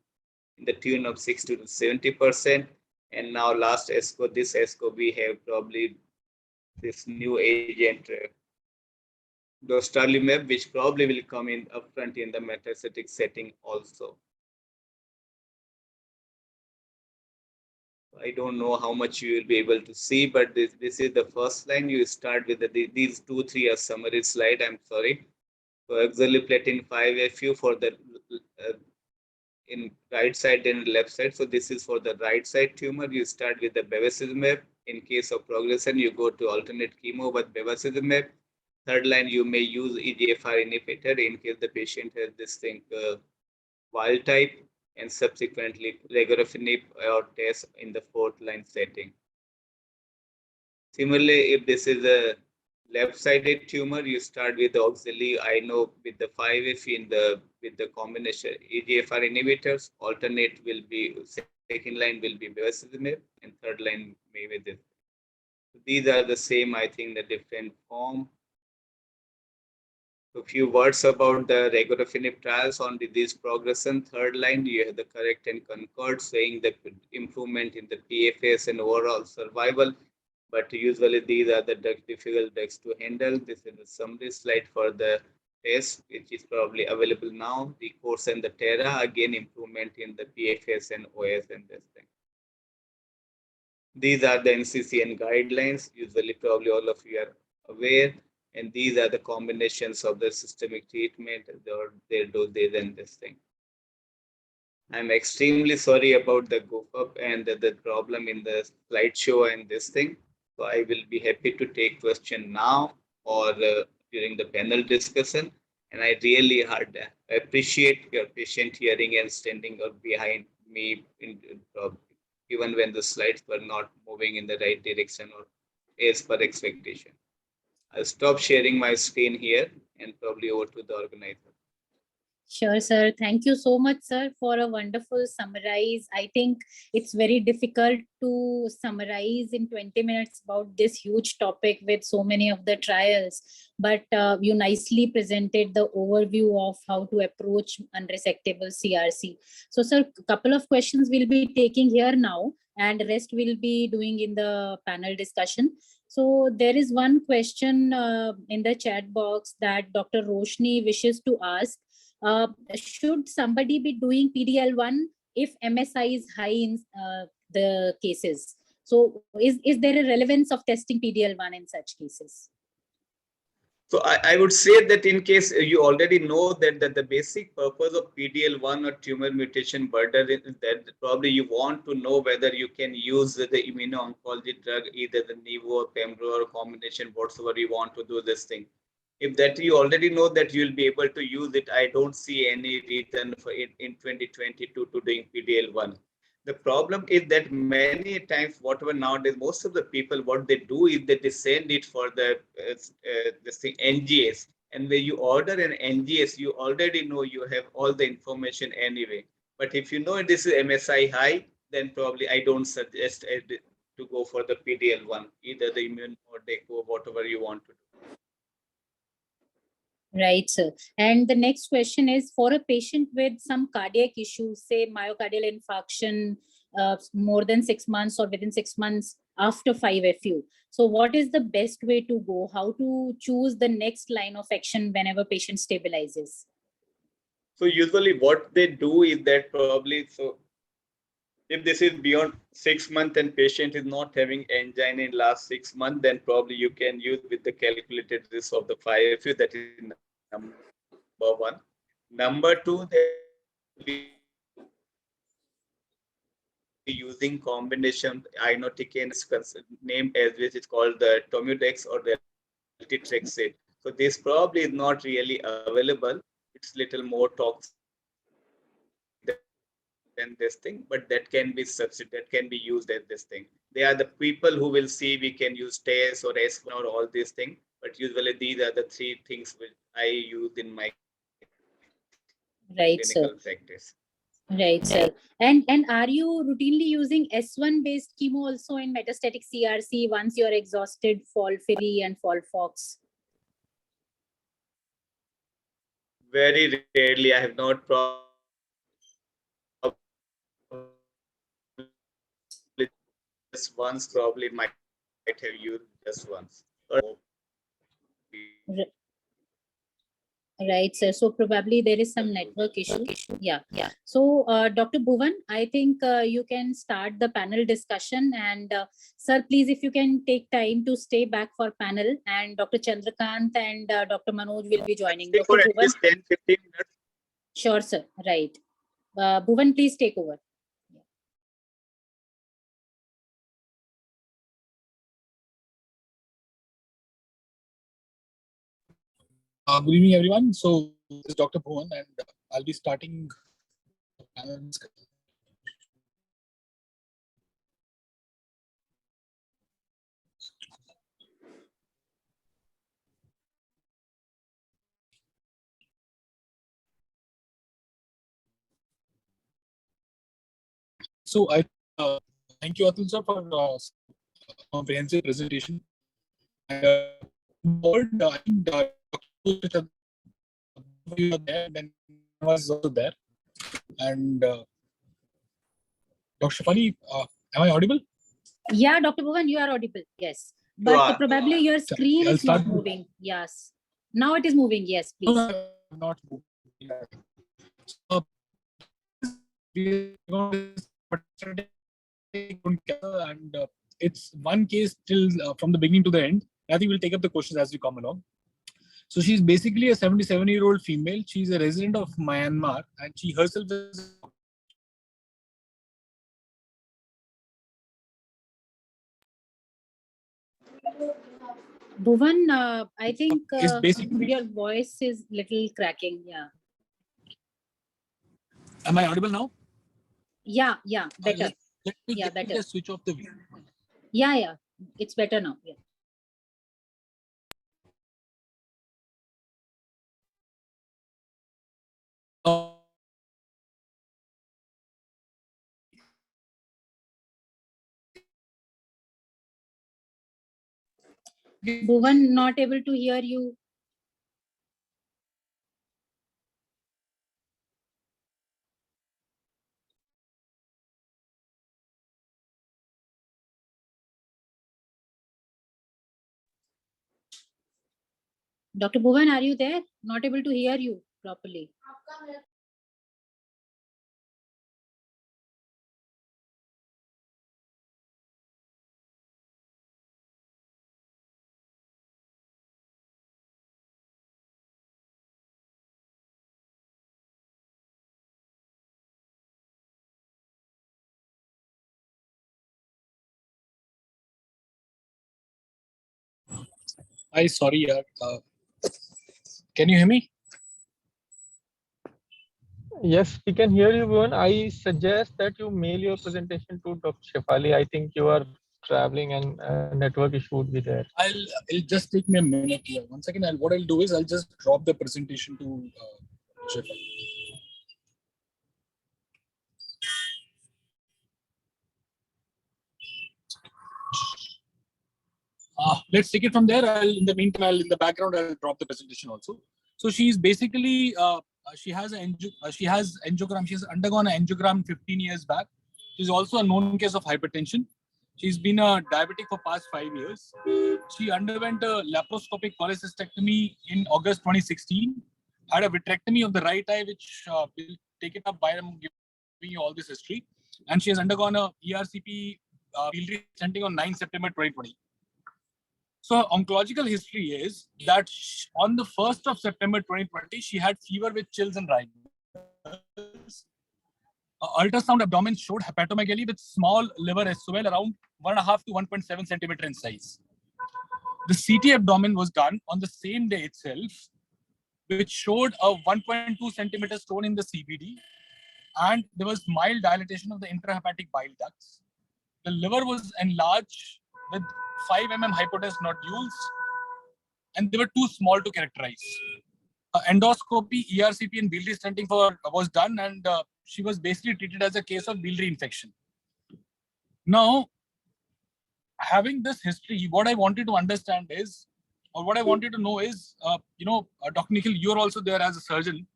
in the tune of 60 to 70%. And now last ESCO, this ESCO, we have probably this new agent, dostarlimab, which probably will come in upfront in the metastatic setting also. I don't know how much you will be able to see, but this is the first line. You start with these 2-3 are summary slide. I'm sorry. So oxaliplatin 5-FU for the in right side and left side. So this is for the right side tumor. You start with the bevacizumab. In case of progression, you go to alternate chemo with bevacizumab. Third line, you may use EGFR inhibitor in case the patient has this thing wild type, and subsequently regorafenib or TES in the 4th line setting. Similarly, if this is a left-sided tumor, you start with the auxiliary. I know with the 5F with the combination EGFR inhibitors, alternate will be second line will be bevacizumab, and third line may be this. These are the same, I think, the different form. A few words about the regorafenib trials on disease progression. Third line, you have the correct and concord saying the improvement in the PFS and overall survival. But usually these are the difficult drugs to handle. This is a summary slide for the test, which is probably available now. The course and the TERA, again, improvement in the PFS and OS and this thing. These are the NCCN guidelines. Usually, probably all of you are aware. And these are the combinations of the systemic treatment, their doses and this thing. I'm extremely sorry about the goof up and the problem in the slideshow and this thing. So I will be happy to take question now or during the panel discussion. And I really appreciate your patient hearing and standing up behind me even when the slides were not moving in the right direction or as per expectation. I'll stop sharing my screen here and probably over to the organizer. Sure, sir. Thank you so much, sir, for a wonderful summarize. I think it's very difficult to summarize in 20 minutes about this huge topic with so many of the trials, but you nicely presented the overview of how to approach unresectable CRC. So, sir, a couple of questions we'll be taking here now, and rest we'll be doing in the panel discussion. So there is one question in the chat box that Dr. Roshni wishes to ask. Should somebody be doing PDL1 if MSI is high in the cases? So is there a relevance of testing PDL1 in such cases? So I would say that in case you already know that the basic purpose of PDL1 or tumor mutation burden is that probably you want to know whether you can use the immuno-oncology drug, either the Nivo or Pembro or combination, whatsoever you want to do this thing. If that you already know that you will be able to use it, I don't see any reason for it in 2022 to doing PDL1. The problem is that many times, whatever nowadays, most of the people, what they do is that they send it for the this thing, NGS. And when you order an NGS, you already know you have all the information anyway. But if you know this is MSI high, then probably I don't suggest to go for the PDL1, either the immune or DECO, whatever you want to do. Right, sir. And the next question is for a patient with some cardiac issues, say myocardial infarction, more than 6 months or within 6 months after 5FU. So what is the best way to go? How to choose the next line of action whenever patient stabilizes? So usually what they do is that probably, so if this is beyond 6 months and patient is not having angina in last 6 months, then probably you can use with the calculated risk of the 5FU. That is number one. Number two, they will be using combination irinotecan name as which is called the Tomudex or the Altitrexate. So this probably is not really available. It's little more toxic than this thing, but that can be substituted, that can be used as this thing. They are the people who will see we can use TES or S1 or all these things, but usually these are the three things which I use in my clinical practice. Right, sir. And are you routinely using S1 based chemo also in metastatic CRC once you're exhausted FOLFIRI and FOLFOX? Very rarely. I have not probably just once, probably might have used just once. Right, sir. So probably there is some network issue. Yeah. So Dr. Bhuvan, I think you can start the panel discussion. And sir, please, if you can take time to stay back for panel, and Dr. Chandrakanth and Dr. Manoj will be joining. Stay for at least 10-15 minutes. Sure, sir. Right. Bhuvan, please take over. Good evening, everyone. So this is Dr. Bhuvan, and I'll be starting the panel discussion. So I thank you, Atul sir, for comprehensive presentation. And board, I think Dr. you are there, then was also there, and Dr. Shefali, am I audible? Yeah, Dr. Bhuvan, you are audible. Yes, You but are. probably your screen I'll is not start. moving. Yes, now it is moving. Yes, please. No, not moving. So, and it's one case till from the beginning to the end. I think we'll take up the questions as we come along. So she's basically a 77-year-old female. She's a resident of Myanmar, and she herself is Bhuvan, I think basically. your voice is little cracking. Yeah. Am I audible now? Yeah, better. Let me better. just switch off the video. Yeah, it's better now. Yeah. Bhuvan, not able to hear you. Dr. Bhuvan, are you there? Not able to hear you properly. Sorry, can you hear me? Yes, we can hear you, Bhuvan. I suggest that you mail your presentation to Dr. Shefali. I think you are traveling and network issue would be there. It'll just take me a minute here. 1 second. What I'll do is I'll just drop the presentation to Shefali. Let's take it from there. In the meantime, in the background, I'll drop the presentation also. So she's basically she has angiogram. She's undergone an angiogram 15 years back. She's also a known case of hypertension. She's been a diabetic for past 5 years. She underwent a laparoscopic cholecystectomy in August 2016. Had a vitrectomy of the right eye, which will take it up by giving you all this history. And she has undergone a ERCP biliary stenting on 9 September 2020. So her oncological history is that on the 1st of September 2020, she had fever with chills and rigors. Ultrasound abdomen showed hepatomegaly with small liver as well, around 1.5 to 1.7 centimeter in size. The CT abdomen was done on the same day itself, which showed a 1.2 centimeter stone in the CBD, and there was mild dilatation of the intrahepatic bile ducts. The liver was enlarged with 5 mm hypotenuse nodules, and they were too small to characterize. Endoscopy, ERCP, and biliary stenting was done, and she was basically treated as a case of biliary infection. Now, having this history, what I wanted to understand is, or what I wanted to know is, Dr. Nikhil, you're also there as a surgeon.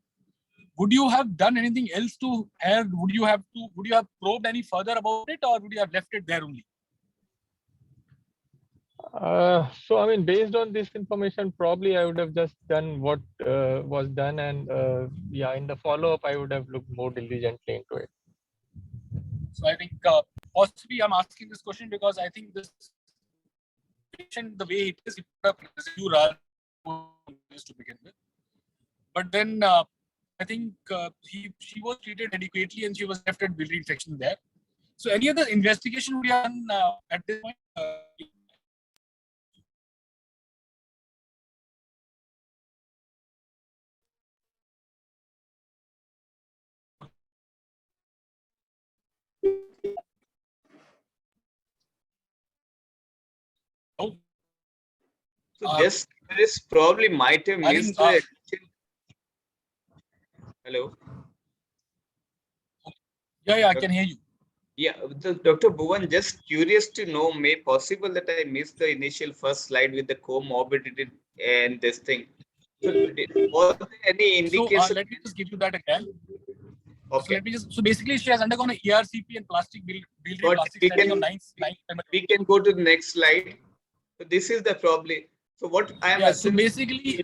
Would you have done anything else to hair? Would you have probed any further about it, or would you have left it there only? So, I mean, based on this information, probably I would have just done what was done, and in the follow-up, I would have looked more diligently into it. So I think possibly I'm asking this question because I think this patient, the way it is, it would have you rather to begin with. But then I think she was treated adequately and she was left at biliary infection there. So any other investigation would be done at this point? So this probably might have missed the. Hello. Yeah, I can hear you. Yeah, Dr. Bhuvan, just curious to know, may possible that I missed the initial first slide with the comorbidity and this thing. So, was there any indication? Let me just give you that again. Okay. So basically she has undergone a ERCP and biliary plastic surgery on 9th. We can go to the next slide. So this is the problem. So what I am so basically,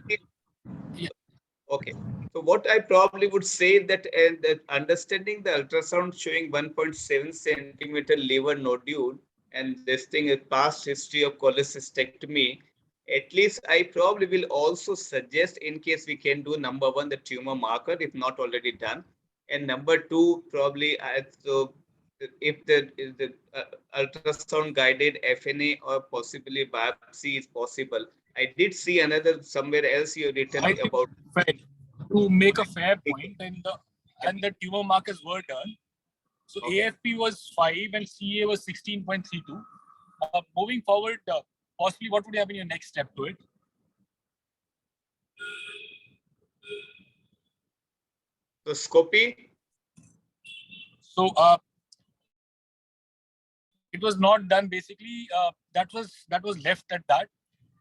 okay. So what I probably would say that, that understanding the ultrasound showing 1.7 centimeter liver nodule and this thing a past history of cholecystectomy, at least I probably will also suggest, in case we can do number one, the tumor marker, if not already done, and number two, probably so if the ultrasound guided FNA or possibly biopsy is possible. I did see another somewhere else you written about. To make a fair point, and the tumor markers were done. So okay. AFP was 5 and CA was 16.32. Moving forward, possibly what would have been your next step to it? So scopy. So it was not done. Basically, that was left at that,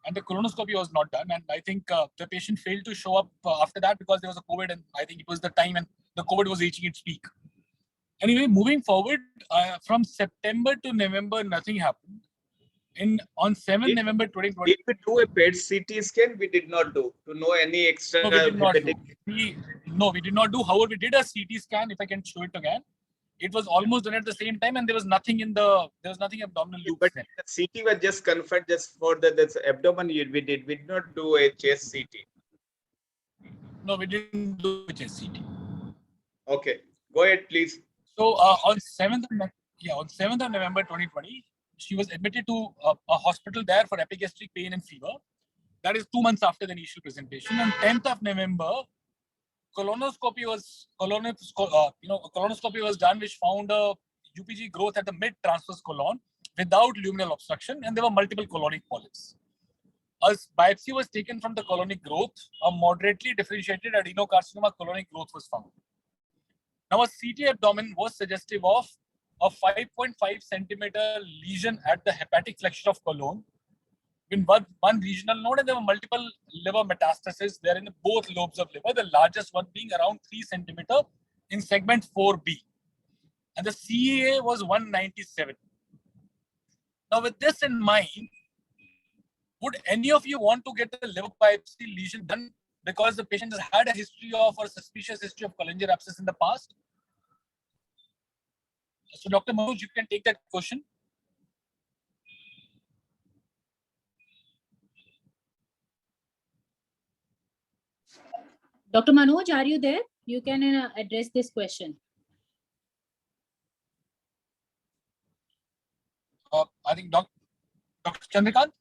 and the colonoscopy was not done. And I think the patient failed to show up after that because there was a COVID, and I think it was the time and the COVID was reaching its peak. Anyway, moving forward, from September to November, nothing happened. On 7th November 2020, did we do a PET CT scan? We did not do to know any extra. No, we did not do. We did not do. However, we did a CT scan. If I can show it again, it was almost done at the same time, and there was nothing abdominal loop. But the CT was just confirmed just for the abdomen. We did not do a chest CT. No, we didn't do a chest CT. Okay, go ahead, please. So on 7th of November 2020, she was admitted to a hospital there for epigastric pain and fever. That is 2 months after the initial presentation. On 10th of November, colonoscopy was done, which found a UPG growth at the mid-transverse colon without luminal obstruction, and there were multiple colonic polyps. A biopsy was taken from the colonic growth. A moderately differentiated adenocarcinoma colonic growth was found. Now, a CT abdomen was suggestive of a 5.5 centimeter lesion at the hepatic flexure of colon in one regional node, and there were multiple liver metastases there in both lobes of liver, the largest one being around 3 centimeter in segment 4B. And the CA was 197. Now, with this in mind, would any of you want to get the liver biopsy lesion done because the patient has had a history of or suspicious history of cholangitis abscess in the past? So, Dr. Manoj, you can take that question. Dr. Manoj, are you there? You can address this question. I think Dr. Chandrakanth.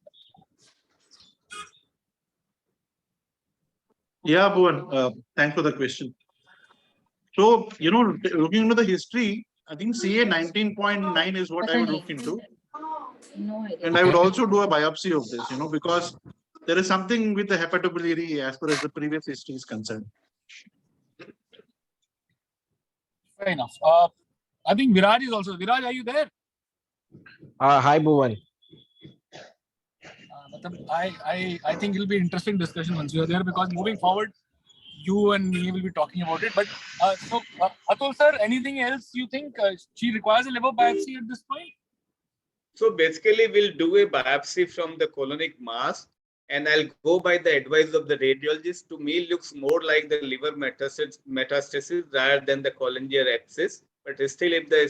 Yeah, Bhuvan, thanks for the question. So, looking into the history, I think CA 19.9 is what I would look into. No idea. And I would also do a biopsy of this, because there is something with the hepatobiliary as far as the previous history is concerned. Fair enough. I think Viraj is also. Viraj, are you there? Hi, Bhuvan. I think it'll be interesting discussion once you are there, because moving forward, you and me will be talking about it. But Atul sir, anything else you think she requires a liver biopsy at this point? So basically, we'll do a biopsy from the colonic mass, and I'll go by the advice of the radiologist. To me, looks more like the liver metastasis rather than the cholangitis abscess. But still, if the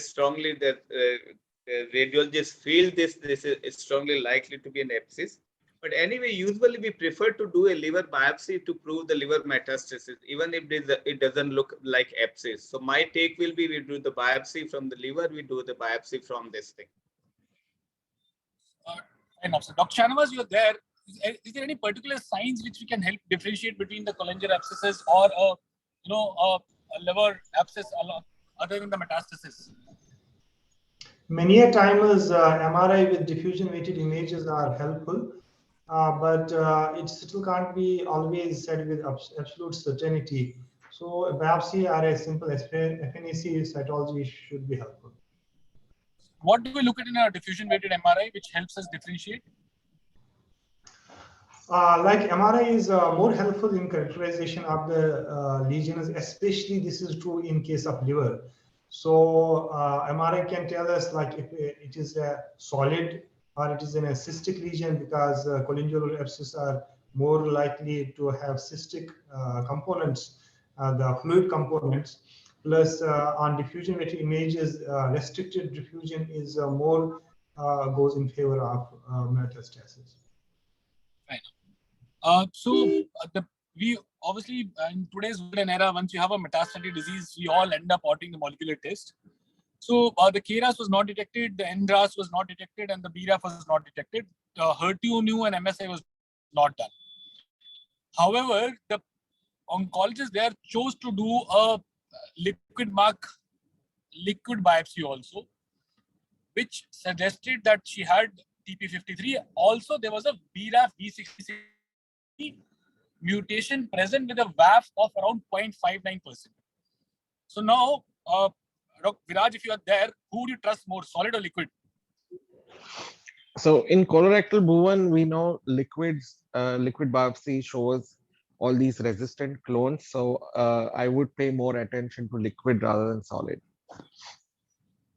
radiologists feel this is strongly likely to be an abscess. But anyway, usually we prefer to do a liver biopsy to prove the liver metastasis, even if it doesn't look like abscess. So my take will be, we do the biopsy from the liver, we do the biopsy from this thing. Enough. So Dr. Shanavas, you're there. Is there any particular signs which we can help differentiate between the cholangitis abscesses or a liver abscess other than the metastasis? Many a times MRI with diffusion weighted images are helpful, but it still can't be always said with absolute certainty. So a biopsy or a simple FNAC cytology should be helpful. what do we look at in a diffusion weighted MRI, which helps us differentiate? Like MRI is more helpful in characterization of the lesions, especially this is true in case of liver. So MRI can tell us like if it is a solid or it is in a cystic lesion, because cholangial abscesses are more likely to have cystic components, the fluid components. Plus on diffusion weighted images, restricted diffusion is more goes in favor of metastasis. We obviously in today's world and era, once you have a metastatic disease, we all end up ordering the molecular test. So the KRAS was not detected, the NRAS was not detected, and the BRAF was not detected. HER2 new and MSI was not done. However, the oncologist there chose to do a liquid biopsy also, which suggested that she had TP53. Also, there was a BRAF V66 mutation present with a VAF of around 0.59%. So now, Viraj, if you are there, who do you trust more, solid or liquid? So in colorectal, Bhuvan, we know liquid biopsy shows all these resistant clones. So I would pay more attention to liquid rather than solid.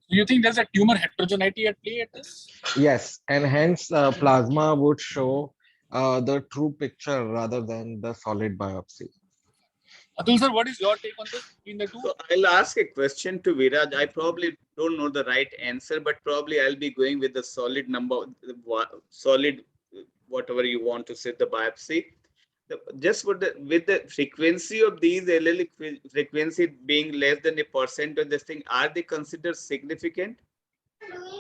Do you think there's a tumor heterogeneity at play at this? Yes, and hence plasma would show the true picture rather than the solid biopsy. Atul sir, what is your take on this between the two? So I'll ask a question to Viraj. I probably don't know the right answer, but probably I'll be going with the solid number, solid, whatever you want to say, the biopsy. Just with the frequency of these allelic frequency being less than 1% of this thing, are they considered significant?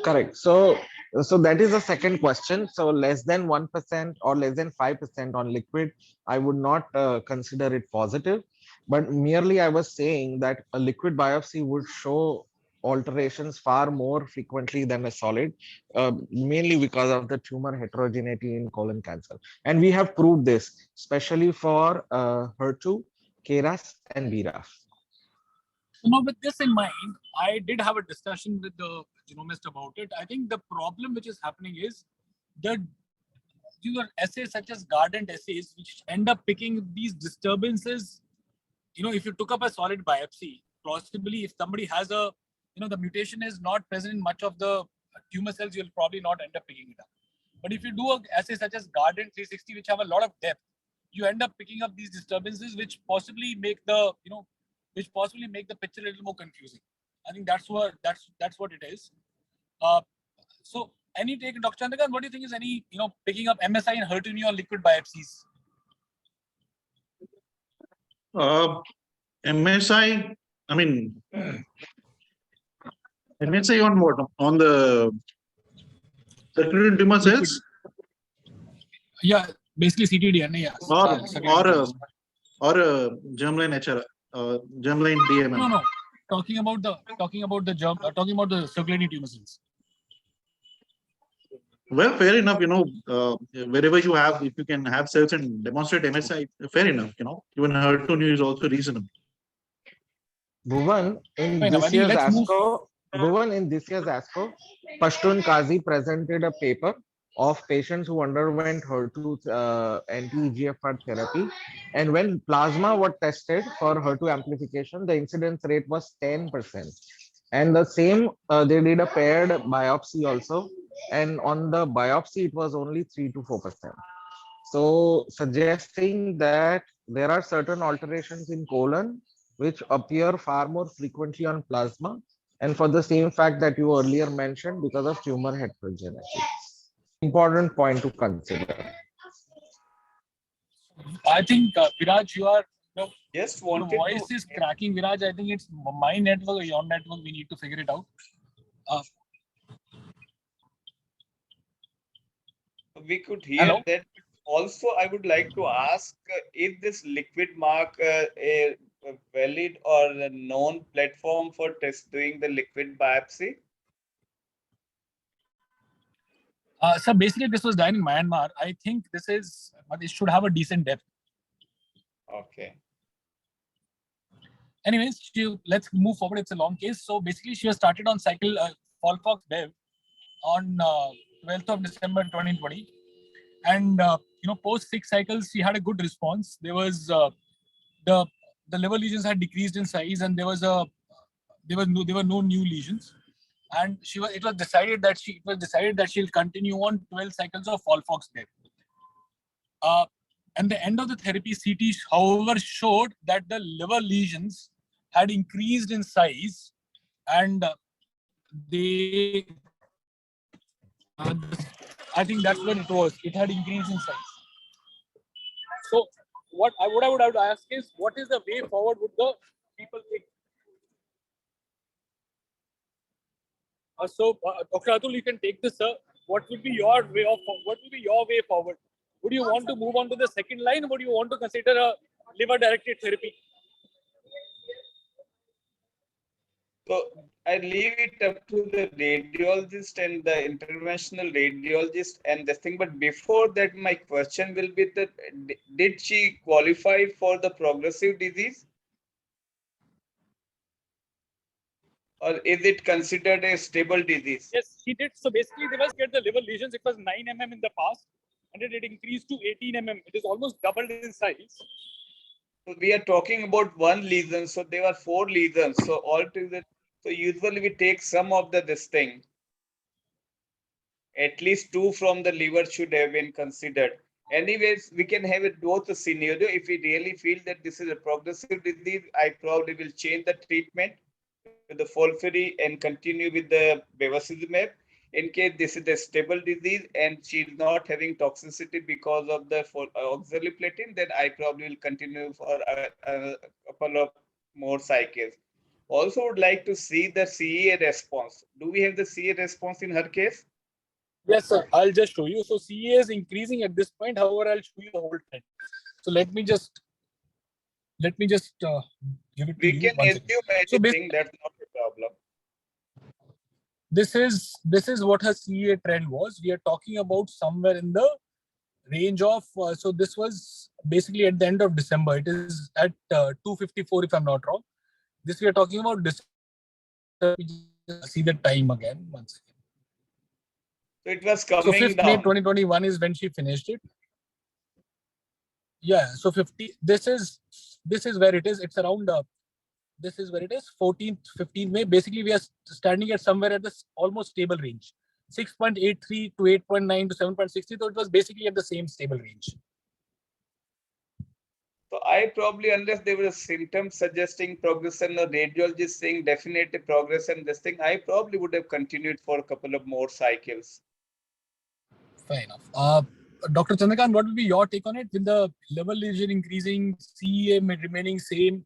Correct. So that is the second question. So less than 1% or less than 5% on liquid, I would not consider it positive. But merely I was saying that a liquid biopsy would show alterations far more frequently than a solid, mainly because of the tumor heterogeneity in colon cancer. And we have proved this, especially for HER2, KRAS, and BRAF. Now, with this in mind, I did have a discussion with the genomist about it. I think the problem which is happening is that your assays such as Guardant assays, which end up picking these disturbances. If you took up a solid biopsy, possibly if somebody has a, the mutation is not present in much of the tumor cells, you'll probably not end up picking it up. But if you do an assay such as Guardant 360, which have a lot of depth, you end up picking up these disturbances, which possibly make the, picture a little more confusing. I think that's what it is. So any take, Dr. Chandrakanth, what do you think is any, picking up MSI and HER2 on liquid biopsies? MSI, I mean, MSI on what? On the circulating tumor cells? Yeah, basically CTDNA, yeah. Or a germline HR, germline DMM. No. Talking about the circulating tumor cells. Well, fair enough. Wherever you have, if you can have cells and demonstrate MSI, fair enough. Even HER2 is also reasonable. Bhuvan, in this year's ASCO, Pashtun Qazi presented a paper of patients who underwent HER2 anti-EGFR therapy, and when plasma was tested for HER2 amplification, the incidence rate was 10%. And the same, they did a paired biopsy also, and on the biopsy it was only 3 to 4%. So suggesting that there are certain alterations in colon which appear far more frequently on plasma, and for the same fact that you earlier mentioned, because of tumor heterogeneity. Important point to consider. I think Viraj, your voice is cracking. Viraj, I think it's my network or your network. We need to figure it out. We could hear Hello? that. Also, I would like to ask, is this liquid mark a valid or a known platform for doing the liquid biopsy? So basically, this was done in Myanmar. I think it should have a decent depth. Okay. Anyways, let's move forward. It's a long case. So basically, she was started on cycle FOLFOX Bev on 12th of December 2020, and post 6 cycles she had a good response. There was the liver lesions had decreased in size, and there were no new lesions, and it was decided that she'll continue on 12 cycles of FOLFOX Bev. And the end of the therapy, CT, however, showed that the liver lesions had increased in size, and I think that's what it was. It had increased in size. So what I would have to ask is, what is the way forward with the people think? Dr. Atul, you can take this, sir. What will be your way forward? Would you want to move on to the second line, or would you want to consider a liver-directed therapy? So I leave it up to the radiologist and the interventional radiologist and this thing. But before that, my question will be that did she qualify for the progressive disease? Or is it considered a stable disease? Yes, she did. So basically, they must get the liver lesions. It was 9 mm in the past, and then it increased to 18 mm. It is almost doubled in size. So we are talking about one lesion. So there were 4 lesions. So altogether, so usually we take some of this thing. At least 2 from the liver should have been considered. Anyways, we can have it both a scenario. If we really feel that this is a progressive disease, I probably will change the treatment with the FOLFIRI and continue with the bevacizumab. In case this is a stable disease and she is not having toxicity because of the oxaliplatin, then I probably will continue for a couple of more cycles. Also would like to see the CA response. Do we have the CA response in her case? Yes, sir. I'll just show you. So CA is increasing at this point. However, I'll show you the whole trend. So let me just give it to you. We can assume anything. That's not a problem. This is what her CA trend was. We are talking about somewhere in the range of. So this was basically at the end of December. It is at 254, if I'm not wrong. This we are talking about December. See the time again once again. So it was coming so 5th down. May 2021 is when she finished it. Yeah. So 50. This is where it is. It's around. This is where it is. 14th, 15th May. Basically, we are standing at somewhere at this almost stable range. 6.83 to 8.9 to 7.60. So it was basically at the same stable range. So I probably, unless there were symptoms suggesting progression or radiologist saying definite progression, this thing, I probably would have continued for a couple of more cycles. Fair enough. Dr. Chandrakanth, what would be your take on it? With the liver lesion increasing, CA remaining same,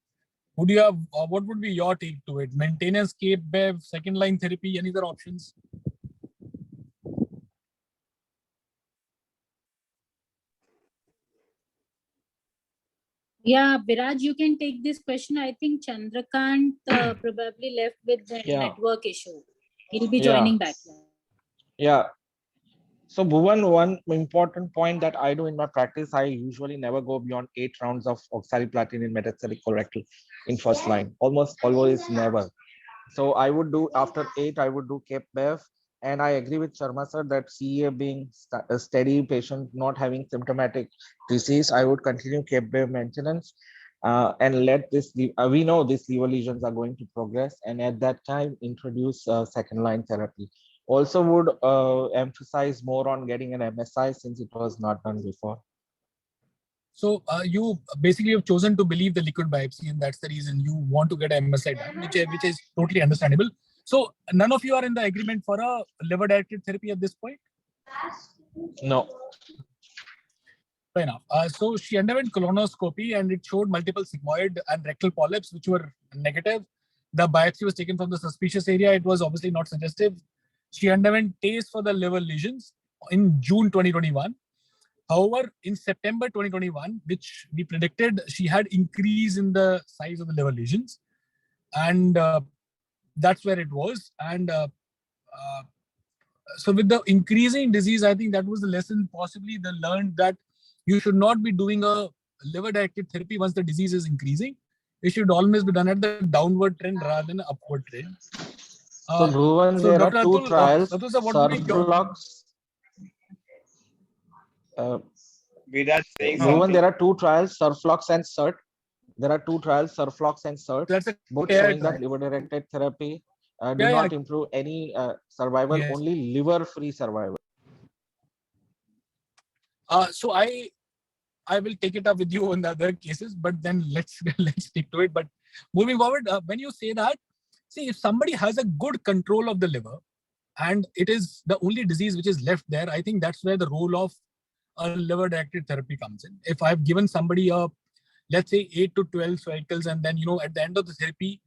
would you have? What would be your take to it? Maintenance, CAPE, BEV, second line therapy, any other options? Yeah, Biraj, you can take this question. I think Chandrakanth probably left with the network issue. He'll be joining back. Yeah. So Bhuvan, one important point that I do in my practice, I usually never go beyond 8 rounds of oxaliplatin in metastatic colorectal in first line. Almost always never. So I would do after 8, I would do CAPE BEV. And I agree with Sharma sir that CA being a steady patient, not having symptomatic disease, I would continue CAPE BEV maintenance and let this, we know these liver lesions are going to progress, and at that time introduce second line therapy. Also would emphasize more on getting an MSI since it was not done before. So you basically have chosen to believe the liquid biopsy, and that's the reason you want to get an MSI done, which is totally understandable. So none of you are in the agreement for a liver-directed therapy at this point? No. Fair enough. So she underwent colonoscopy and it showed multiple sigmoid and rectal polyps, which were negative. The biopsy was taken from the suspicious area. It was obviously not suggestive. She underwent TACE for the liver lesions in June 2021. However, in September 2021, which we predicted, she had increase in the size of the liver lesions. And that's where it was. And so with the increasing disease, I think that was the lesson possibly they learned, that you should not be doing a liver-directed therapy once the disease is increasing. It should always be done at the downward trend rather than upward trend. So Bhuvan, there Dr. are two Atul, trials, Atul sir, what would be your... Surflux. Viraj saying Bhuvan, something. there are two trials, Surflux and CERT. There are two trials, Surflux and CERT, That's a both trial. showing that liver-directed therapy do not improve any survival, only liver-free survival. So I will take it up with you on the other cases, but then let's stick to it. But moving forward, when you say that, see, if somebody has a good control of the liver and it is the only disease which is left there, I think that's where the role of a liver-directed therapy comes in. If I've given somebody let's say 8 to 12 cycles, and then, at the end of the therapy,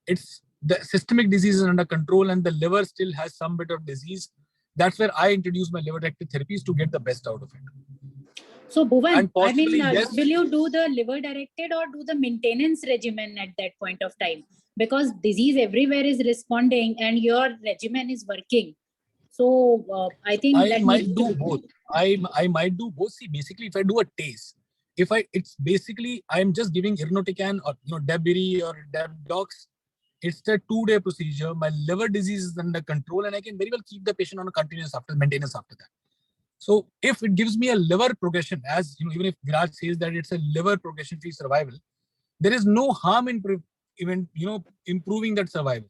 it's the systemic disease is under control and the liver still has some bit of disease, that's where I introduce my liver-directed therapies to get the best out of it. So Bhuvan, I mean, yes, will you do the liver-directed or do the maintenance regimen at that point of time? Because disease everywhere is responding and your regimen is working. So I think I might do both. I might do both. See, basically, if I do a TACE, it's basically I'm just giving irinotecan or Debiri or Debdox. It's a 2-day procedure. My liver disease is under control, and I can very well keep the patient on a continuous maintenance after that. So if it gives me a liver progression, as even if Viraj says that it's a liver progression-free survival, there is no harm in even improving that survival.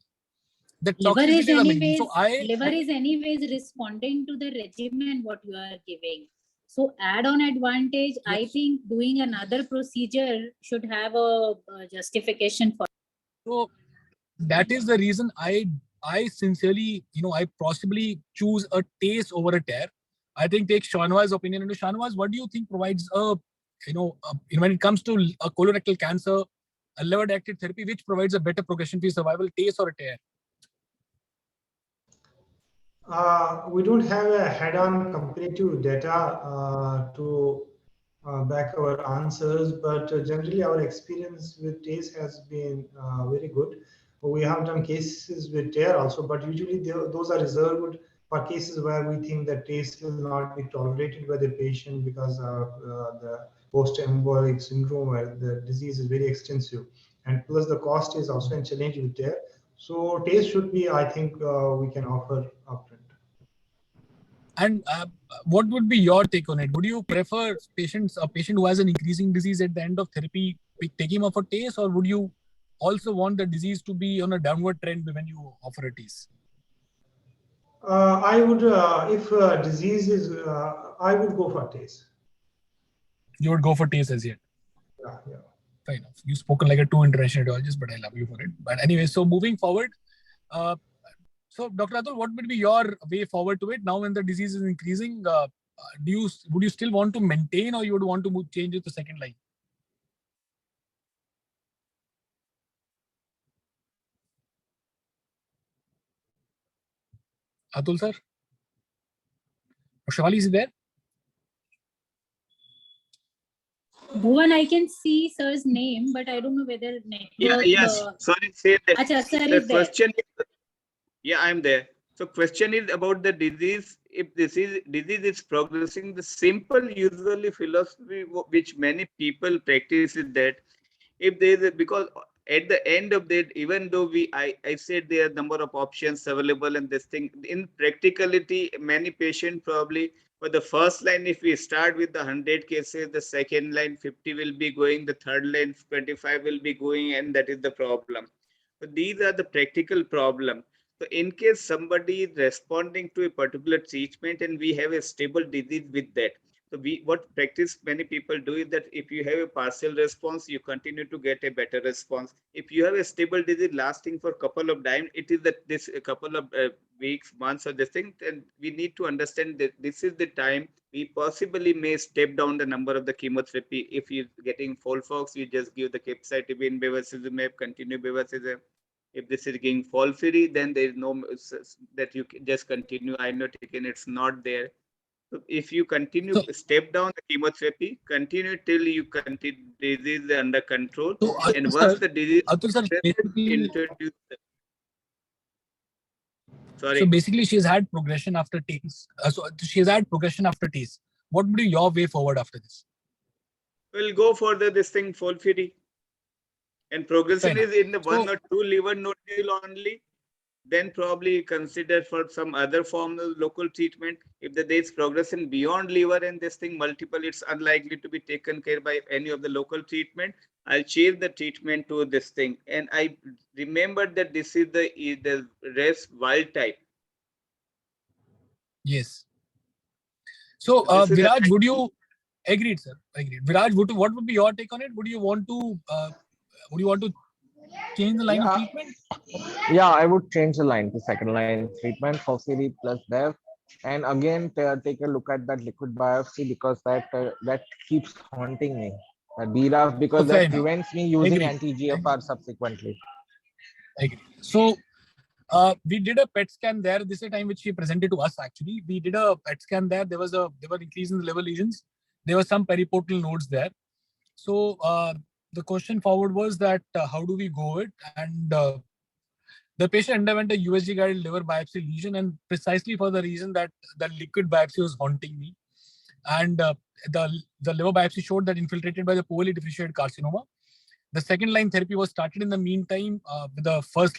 The liver is anyways, so liver is anyways responding to the regimen what you are giving. So add-on advantage, yes. I think doing another procedure should have a justification for. So that is the reason I sincerely, I possibly choose a TACE over a TARE. I think take Shanwa's opinion. And Shanwa's, what do you think provides when it comes to a colorectal cancer, a liver-directed therapy, which provides a better progression-free survival, TACE or a TARE? We don't have a head-on comparative data to back our answers, but generally our experience with TACE has been very good. We have done cases with TARE also, but usually those are reserved for cases where we think that TACE will not be tolerated by the patient because of the post-embolic syndrome where the disease is very extensive. And plus the cost is also a challenge with TARE. So TACE should be, I think, we can offer upfront. And what would be your take on it? Would you prefer a patient who has an increasing disease at the end of therapy, take him off a TACE, or would you also want the disease to be on a downward trend when you offer a TACE? I would, if disease is, I would go for TACE. You would go for TACE as yet? Yeah. Fair enough. You've spoken like a true interventional radiologist, but I love you for it. But anyway, so moving forward, so Dr. Atul, what would be your way forward to it? Now when the disease is increasing, would you still want to maintain, or you would want to change it to second line? Atul sir? Shefali, is he there? Bhuvan, I can see sir's name, but I don't know whether network. Yeah, yes. Sorry, say that. Achha, sir The is there. question is, yeah, I'm there. So question is about the disease. If disease is progressing, the simple usually philosophy which many people practice is that if there is because at the end of that, even though I said there are number of options available and this thing, in practicality, many patients probably for the first line, if we start with the 100 cases, the second line 50 will be going, the third line 25 will be going, and that is the problem. So these are the practical problem. So in case somebody is responding to a particular treatment and we have a stable disease with that, so what practice many people do is that if you have a partial response, you continue to get a better response. If you have a stable disease lasting for a couple of times, it is that this a couple of weeks, months or this thing, and we need to understand that this is the time we possibly may step down the number of the chemotherapy. If you're getting FOLFOX, you just give the capecitabine, bevacizumab, continue bevacizumab. If this is getting FOLFIRI, then there is no that you can just continue irinotecan. It's not there. So if you continue step down the chemotherapy, continue till you continue disease under control, and once the disease introduce. Sorry. So basically, she's had progression after TACE. So she's had progression after TACE. What would be your way forward after this? We'll go for this thing FOLFIRI, and progression is in the 1 or 2 liver nodule only. then probably consider for some other form of local treatment. If there is progression beyond liver and this thing multiple, it's unlikely to be taken care by any of the local treatment. I'll change the treatment to this thing. And I remember that this is the res wild type. Yes. So, Viraj, would you agreed, sir? Agreed. Viraj, what would be your take on it? Would you want to change the line of treatment? Yeah, I would change the line to second line treatment for CD plus Dev, and again take a look at that liquid biopsy, because that keeps haunting me. That BRAF, because So that prevents me using Agreed. anti-GFR subsequently. Agreed. So we did a PET scan there. This is the time which he presented to us. Actually, we did a PET scan there. There were increase in the liver lesions. There were some periportal nodes there. So the question forward was that how do we go it? And the patient underwent a USG guided liver biopsy lesion, and precisely for the reason that the liquid biopsy was haunting me. And the liver biopsy showed that infiltrated by the poorly differentiated carcinoma. The second line therapy was started in the meantime with the first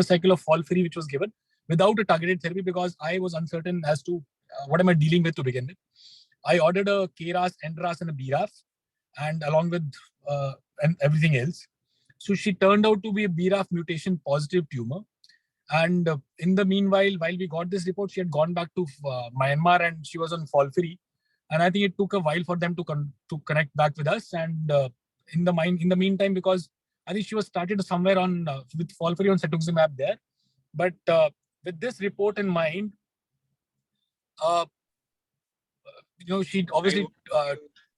cycle of FOLFIRI, which was given without a targeted therapy, because I was uncertain as to what am I dealing with to begin with. I ordered a KRAS, NRAS, and a BRAF, and along with and everything else. So she turned out to be a BRAF mutation positive tumor. And in the meanwhile, while we got this report, she had gone back to Myanmar and she was on FOLFIRI. And I think it took a while for them to connect back with us. And in the meantime, because I think she was started somewhere on with FOLFIRI on cetuximab there. But with this report in mind, she obviously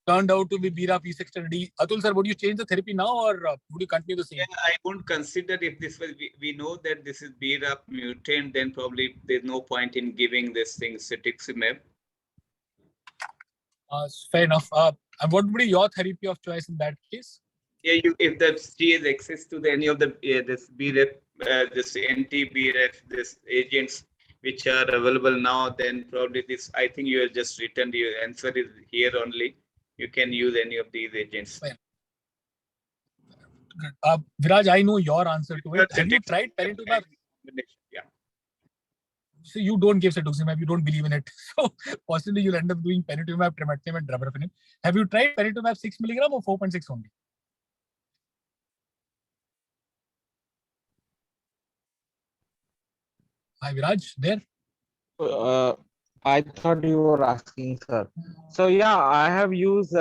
turned out to be BRAF V600D. Atul sir, would you change the therapy now, or would you continue the same? Yeah, I won't consider if this was, we know that this is BRAF mutant, then probably there's no point in giving this thing cetuximab. Fair enough. And what would be your therapy of choice in that case? Yeah, if the she has access to any of the this BRAF, this anti-BRAF, this agents which are available now, then probably this, I think you have just written your answer is here only. You can use any of these agents. Viraj, I know your answer to it. Have you tried panitumumab? Yeah. So you don't give cetuximab, you don't believe in it. So possibly you'll end up doing panitumumab, trametinib, and dabrafenib. Have you tried panitumumab 6 mg or 4.6 only? Hi, Viraj, there? I thought you were asking, sir. So yeah, I have used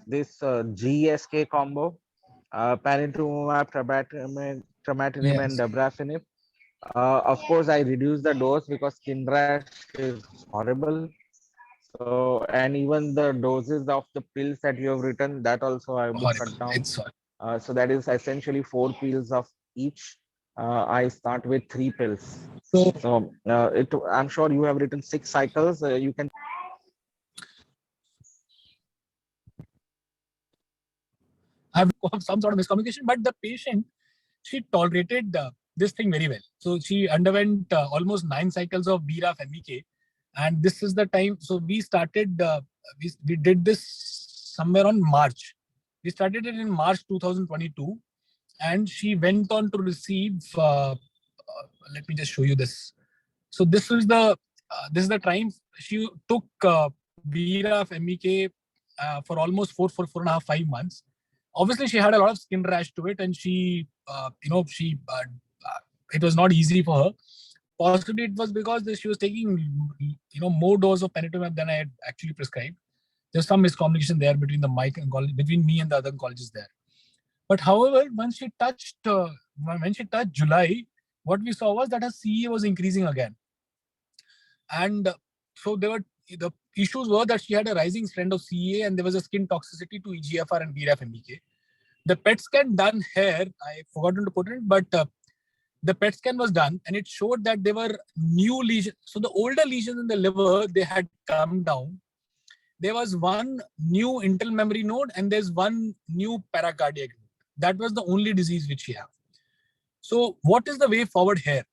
this GSK combo, panitumumab, trametinib, and dabrafenib. Of course, I reduced the dose because skin rash is horrible. So, and even the doses of the pills that you have written, that also I would cut down. So that is essentially 4 pills of each. I start with 3 pills. So I'm sure you have written 6 cycles. You can. I have some sort of miscommunication, but the patient, she tolerated this thing very well. So she underwent almost 9 cycles of BRAF MEK, and this is the time. So we started. We did this somewhere on March. We started it in March 2022, and she went on to receive. Let me just show you this. So this is the time she took BRAF MEK for almost 4.5, 5 months. Obviously, she had a lot of skin rash to it, and she it was not easy for her. Possibly it was because she was taking more dose of panitumumab than I had actually prescribed. There's some miscommunication there between between me and the other oncologists there. But however, when she touched July, what we saw was that her CA was increasing again. And so the issues were that she had a rising trend of CA, and there was a skin toxicity to EGFR and BRAF MEK. The PET scan done here, I forgotten to put it, but the PET scan was done, and it showed that there were new lesions. So the older lesions in the liver, they had come down. There was one new internal memory node, and there's one new paracardiac node. That was the only disease which she had. So what is the way forward here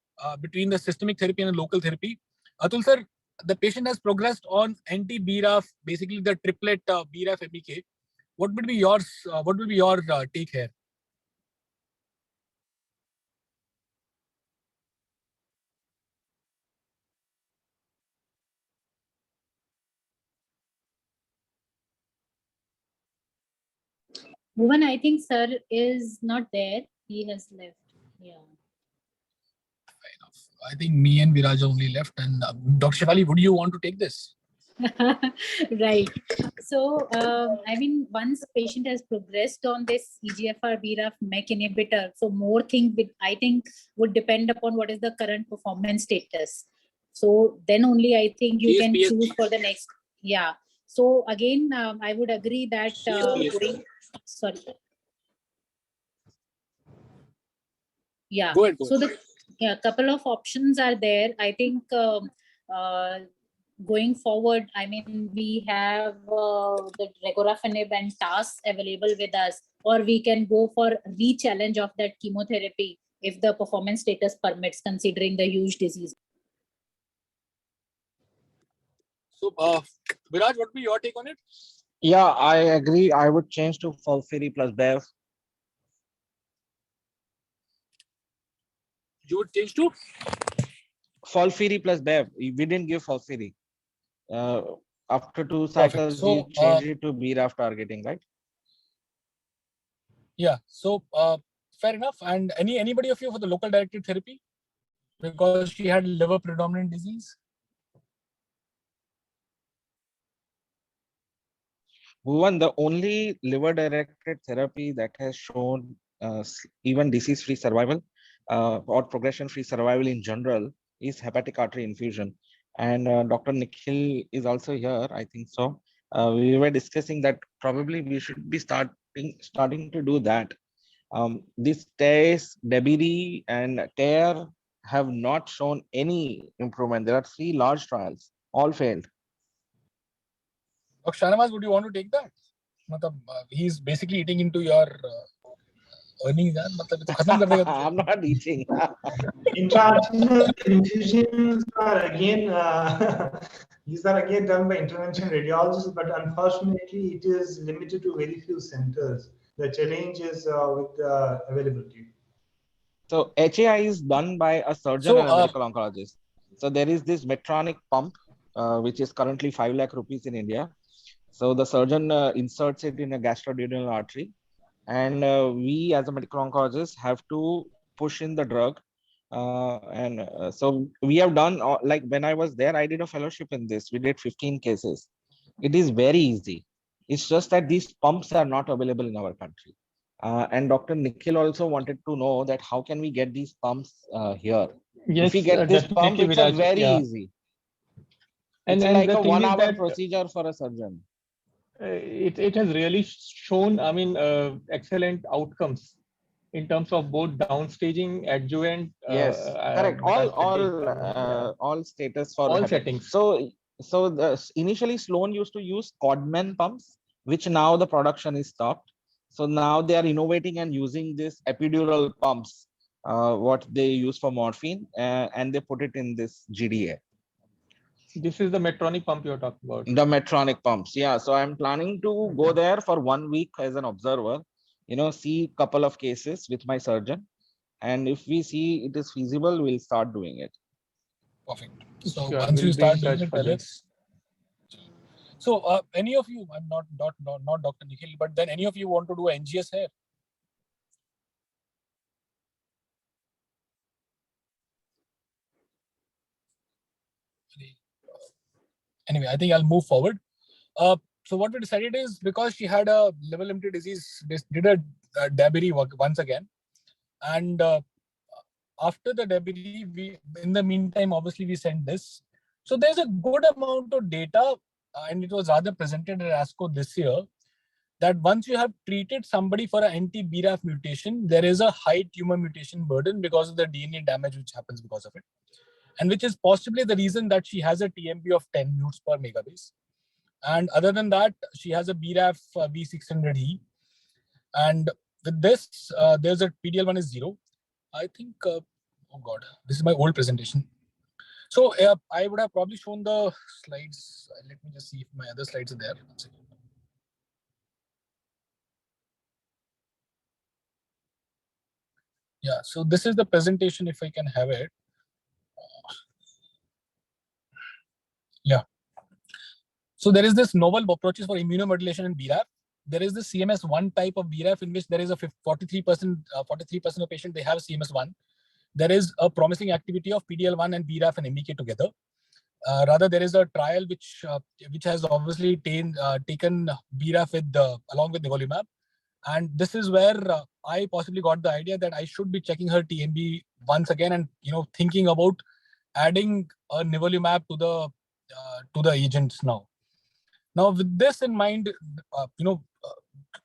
between the systemic therapy and the local therapy? Atul sir, the patient has progressed on anti-BRAF, basically the triplet BRAF MEK. What would be yours? What would be your take here? Bhuvan, I think sir is not there. He has left. Yeah. I think me and Viraj only left. And Dr. Shefali, would you want to take this? Right. So, I mean, once a patient has progressed on this EGFR BRAF MEK inhibitor, so more things I think would depend upon what is the current performance status. So then only I think you can choose for the next. Yeah. So again, I would agree that sorry. Yeah. Go ahead. So the couple of options are there. I think going forward, I mean, we have the regorafenib and TAS available with us, or we can go for re-challenge of that chemotherapy if the performance status permits, considering the huge disease. So, Viraj, what would be your take on it? Yeah, I agree. I would change to FOLFIRI plus BEV. You would change to? FOLFIRI plus BEV. We didn't give FOLFIRI. After 2 cycles, So, we changed it to BRAF targeting, right? Yeah. So, fair enough. And anybody of you for the local directed therapy? Because she had liver predominant disease? Bhuvan, the only liver-directed therapy that has shown even disease-free survival or progression-free survival in general is hepatic artery infusion. And Dr. Nikhil is also here, I think so. We were discussing that probably we should be starting to do that. These TACE, DEBIRI, and TARE have not shown any improvement. There are 3 large trials, all failed. Dr. Shanawaz, would you want to take that? He's basically eating into your earnings. I'm not eating. Intra-arterial infusions are again these are again done by intervention radiologists, but unfortunately, it is limited to very few centers. The challenge is with availability. So HAI is done by a surgeon and a medical oncologist. So there is this Medtronic pump, which is currently 5 lakh rupees in India. So the surgeon inserts it in a gastroduodenal artery, and we as a medical oncologist have to push in the drug. So we have done, like when I was there, I did a fellowship in this. We did 15 cases. It is very easy. It's just that these pumps are not available in our country. And Dr. Nikhil also wanted to know that how can we get these pumps here? Yes, if we get this pump, it's Viraj, very easy. It's like a 1 hour procedure for a surgeon. It has really shown, I mean, excellent outcomes in terms of both downsstaging, adjuvant. Yes, correct. All status for all settings. So initially Sloan used to use Codman pumps, which now the production is stopped. So now they are innovating and using this epidural pumps, what they use for morphine, and they put it in this GDA. This is the Medtronic pump you're talking about. The Medtronic pumps, yeah. So I'm planning to go there for 1 week as an observer, see a couple of cases with my surgeon. And if we see it is feasible, we'll start doing it. Perfect. So once you start doing it, tell us. So any of you, I'm not Dr. Nikhil, but then any of you want to do NGS here? Anyway, I think I'll move forward. So what we decided is, because she had a liver limited disease, they did a DEBIRI once again. And after the DEBIRI, in the meantime, obviously we sent this. So there's a good amount of data, and it was rather presented at ASCO this year, that once you have treated somebody for an anti-BRAF mutation, there is a high tumor mutation burden because of the DNA damage which happens because of it. And which is possibly the reason that she has a TMB of 10 mutes per megabase. And other than that, she has a BRAF V600E. And with this, there's a PDL1 is 0. I think, oh God, this is my old presentation. So I would have probably shown the slides. Let me just see if my other slides are there. Yeah, so this is the presentation, if I can have it. Yeah. So there is this novel approaches for immunomodulation in BRAF. there is the CMS1 type of BRAF in which there is a 43% of patients, they have CMS1. There is a promising activity of PD-L1 and BRAF and MEK together. Rather, there is a trial which has obviously taken BRAF along with nivolumab. And this is where I possibly got the idea that I should be checking her TMB once again and, thinking about adding a nivolumab to the agents now. Now, with this in mind,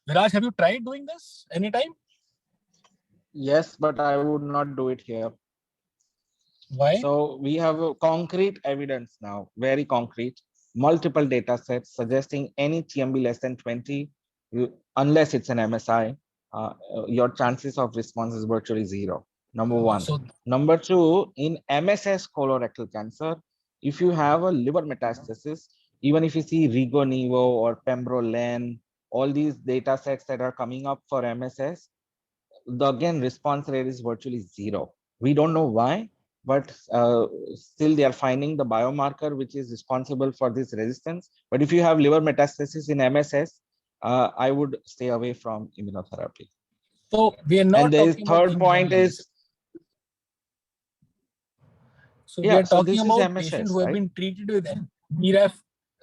Viraj, have you tried doing this anytime? Yes, but I would not do it here. Why? So we have a concrete evidence now, very concrete, multiple data sets suggesting any TMB less than 20, unless it's an MSI, your chances of response is virtually zero. Number one. Number two, in MSS colorectal cancer, if you have a liver metastasis, even if you see Rigo-Nivo or Pembro-Len, all these data sets that are coming up for MSS, again, response rate is virtually zero. We don't know why, but still they are finding the biomarker which is responsible for this resistance. But if you have liver metastasis in MSS, I would stay away from immunotherapy. So we are not. And the third point is. So we are talking about patients who have been treated with BRAF.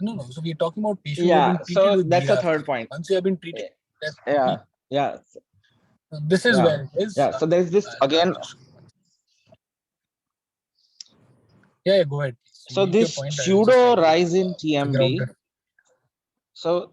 No. So we are talking about patients who have been treated with BRAF. That's the third point. Once you have been treated. Yeah. This is where it is. Yeah. So there's this again. Yeah, go ahead. So this pseudo rise in TMB. So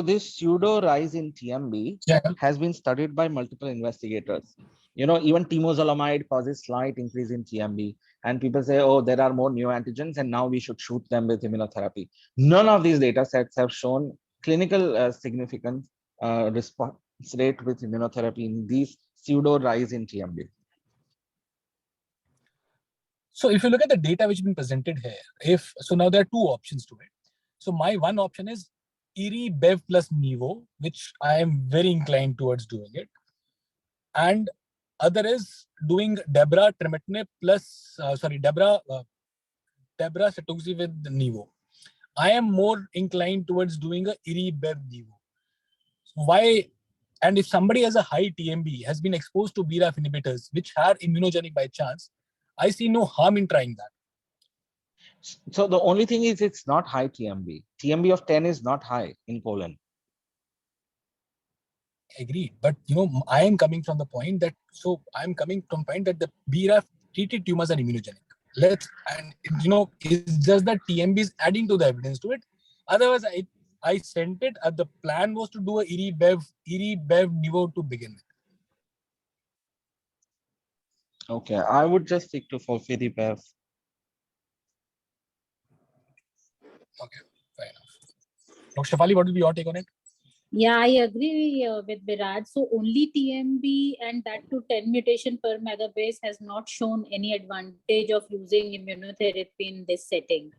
this pseudo rise in TMB has been studied by multiple investigators. Even temozolomide causes slight increase in TMB, and people say, oh, there are more neoantigens, and now we should shoot them with immunotherapy. None of these data sets have shown clinical significant response rate with immunotherapy in these pseudo rise in TMB. So if you look at the data which has been presented here, now there are two options to it. So my one option is IRI Bev plus Nivo, which I am very inclined towards doing it. And other is doing Debra Tremetinib plus, Debra Cetuximab with Nivo. I am more inclined towards doing a IRI Bev Nivo. Why? And if somebody has a high TMB, has been exposed to BRAF inhibitors, which are immunogenic by chance, I see no harm in trying that. So the only thing is it's not high TMB. TMB of 10 is not high in colon. Agreed. But, I am coming from the point that, the BRAF treated tumors are immunogenic. It's just that TMB is adding to the evidence to it. Otherwise, I sent it. The plan was to do a IRI Bev Nivo to begin with. Okay, I would just stick to FOLFIRI Bev. Okay, fair enough. Dr. Shefali, what will be your take on it? Yeah, I agree with Viraj. So only TMB and that to 10 mutation per megabase has not shown any advantage of using immunotherapy in this setting.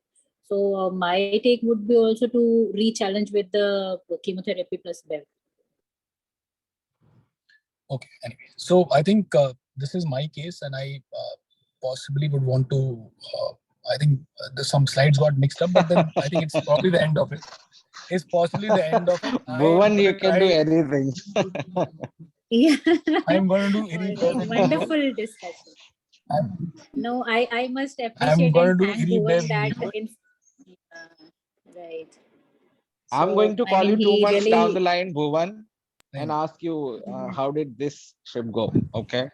So my take would be also to re-challenge with the chemotherapy plus Bev. Okay, anyway. So I think this is my case, and I possibly would want to, I think some slides got mixed up, but then I think it's probably the end of it. It's possibly the end of it. Bhuvan, you can do anything. Yeah. I'm going to do anything. Wonderful discussion. No, I must appreciate I'm going and to do thank Bhuvan that. Right. I'm going to call you 2 months down the line, Bhuvan, and ask you how did this trip go? Okay.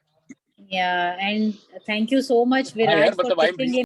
Yeah, and thank you so much, Viraj, for putting in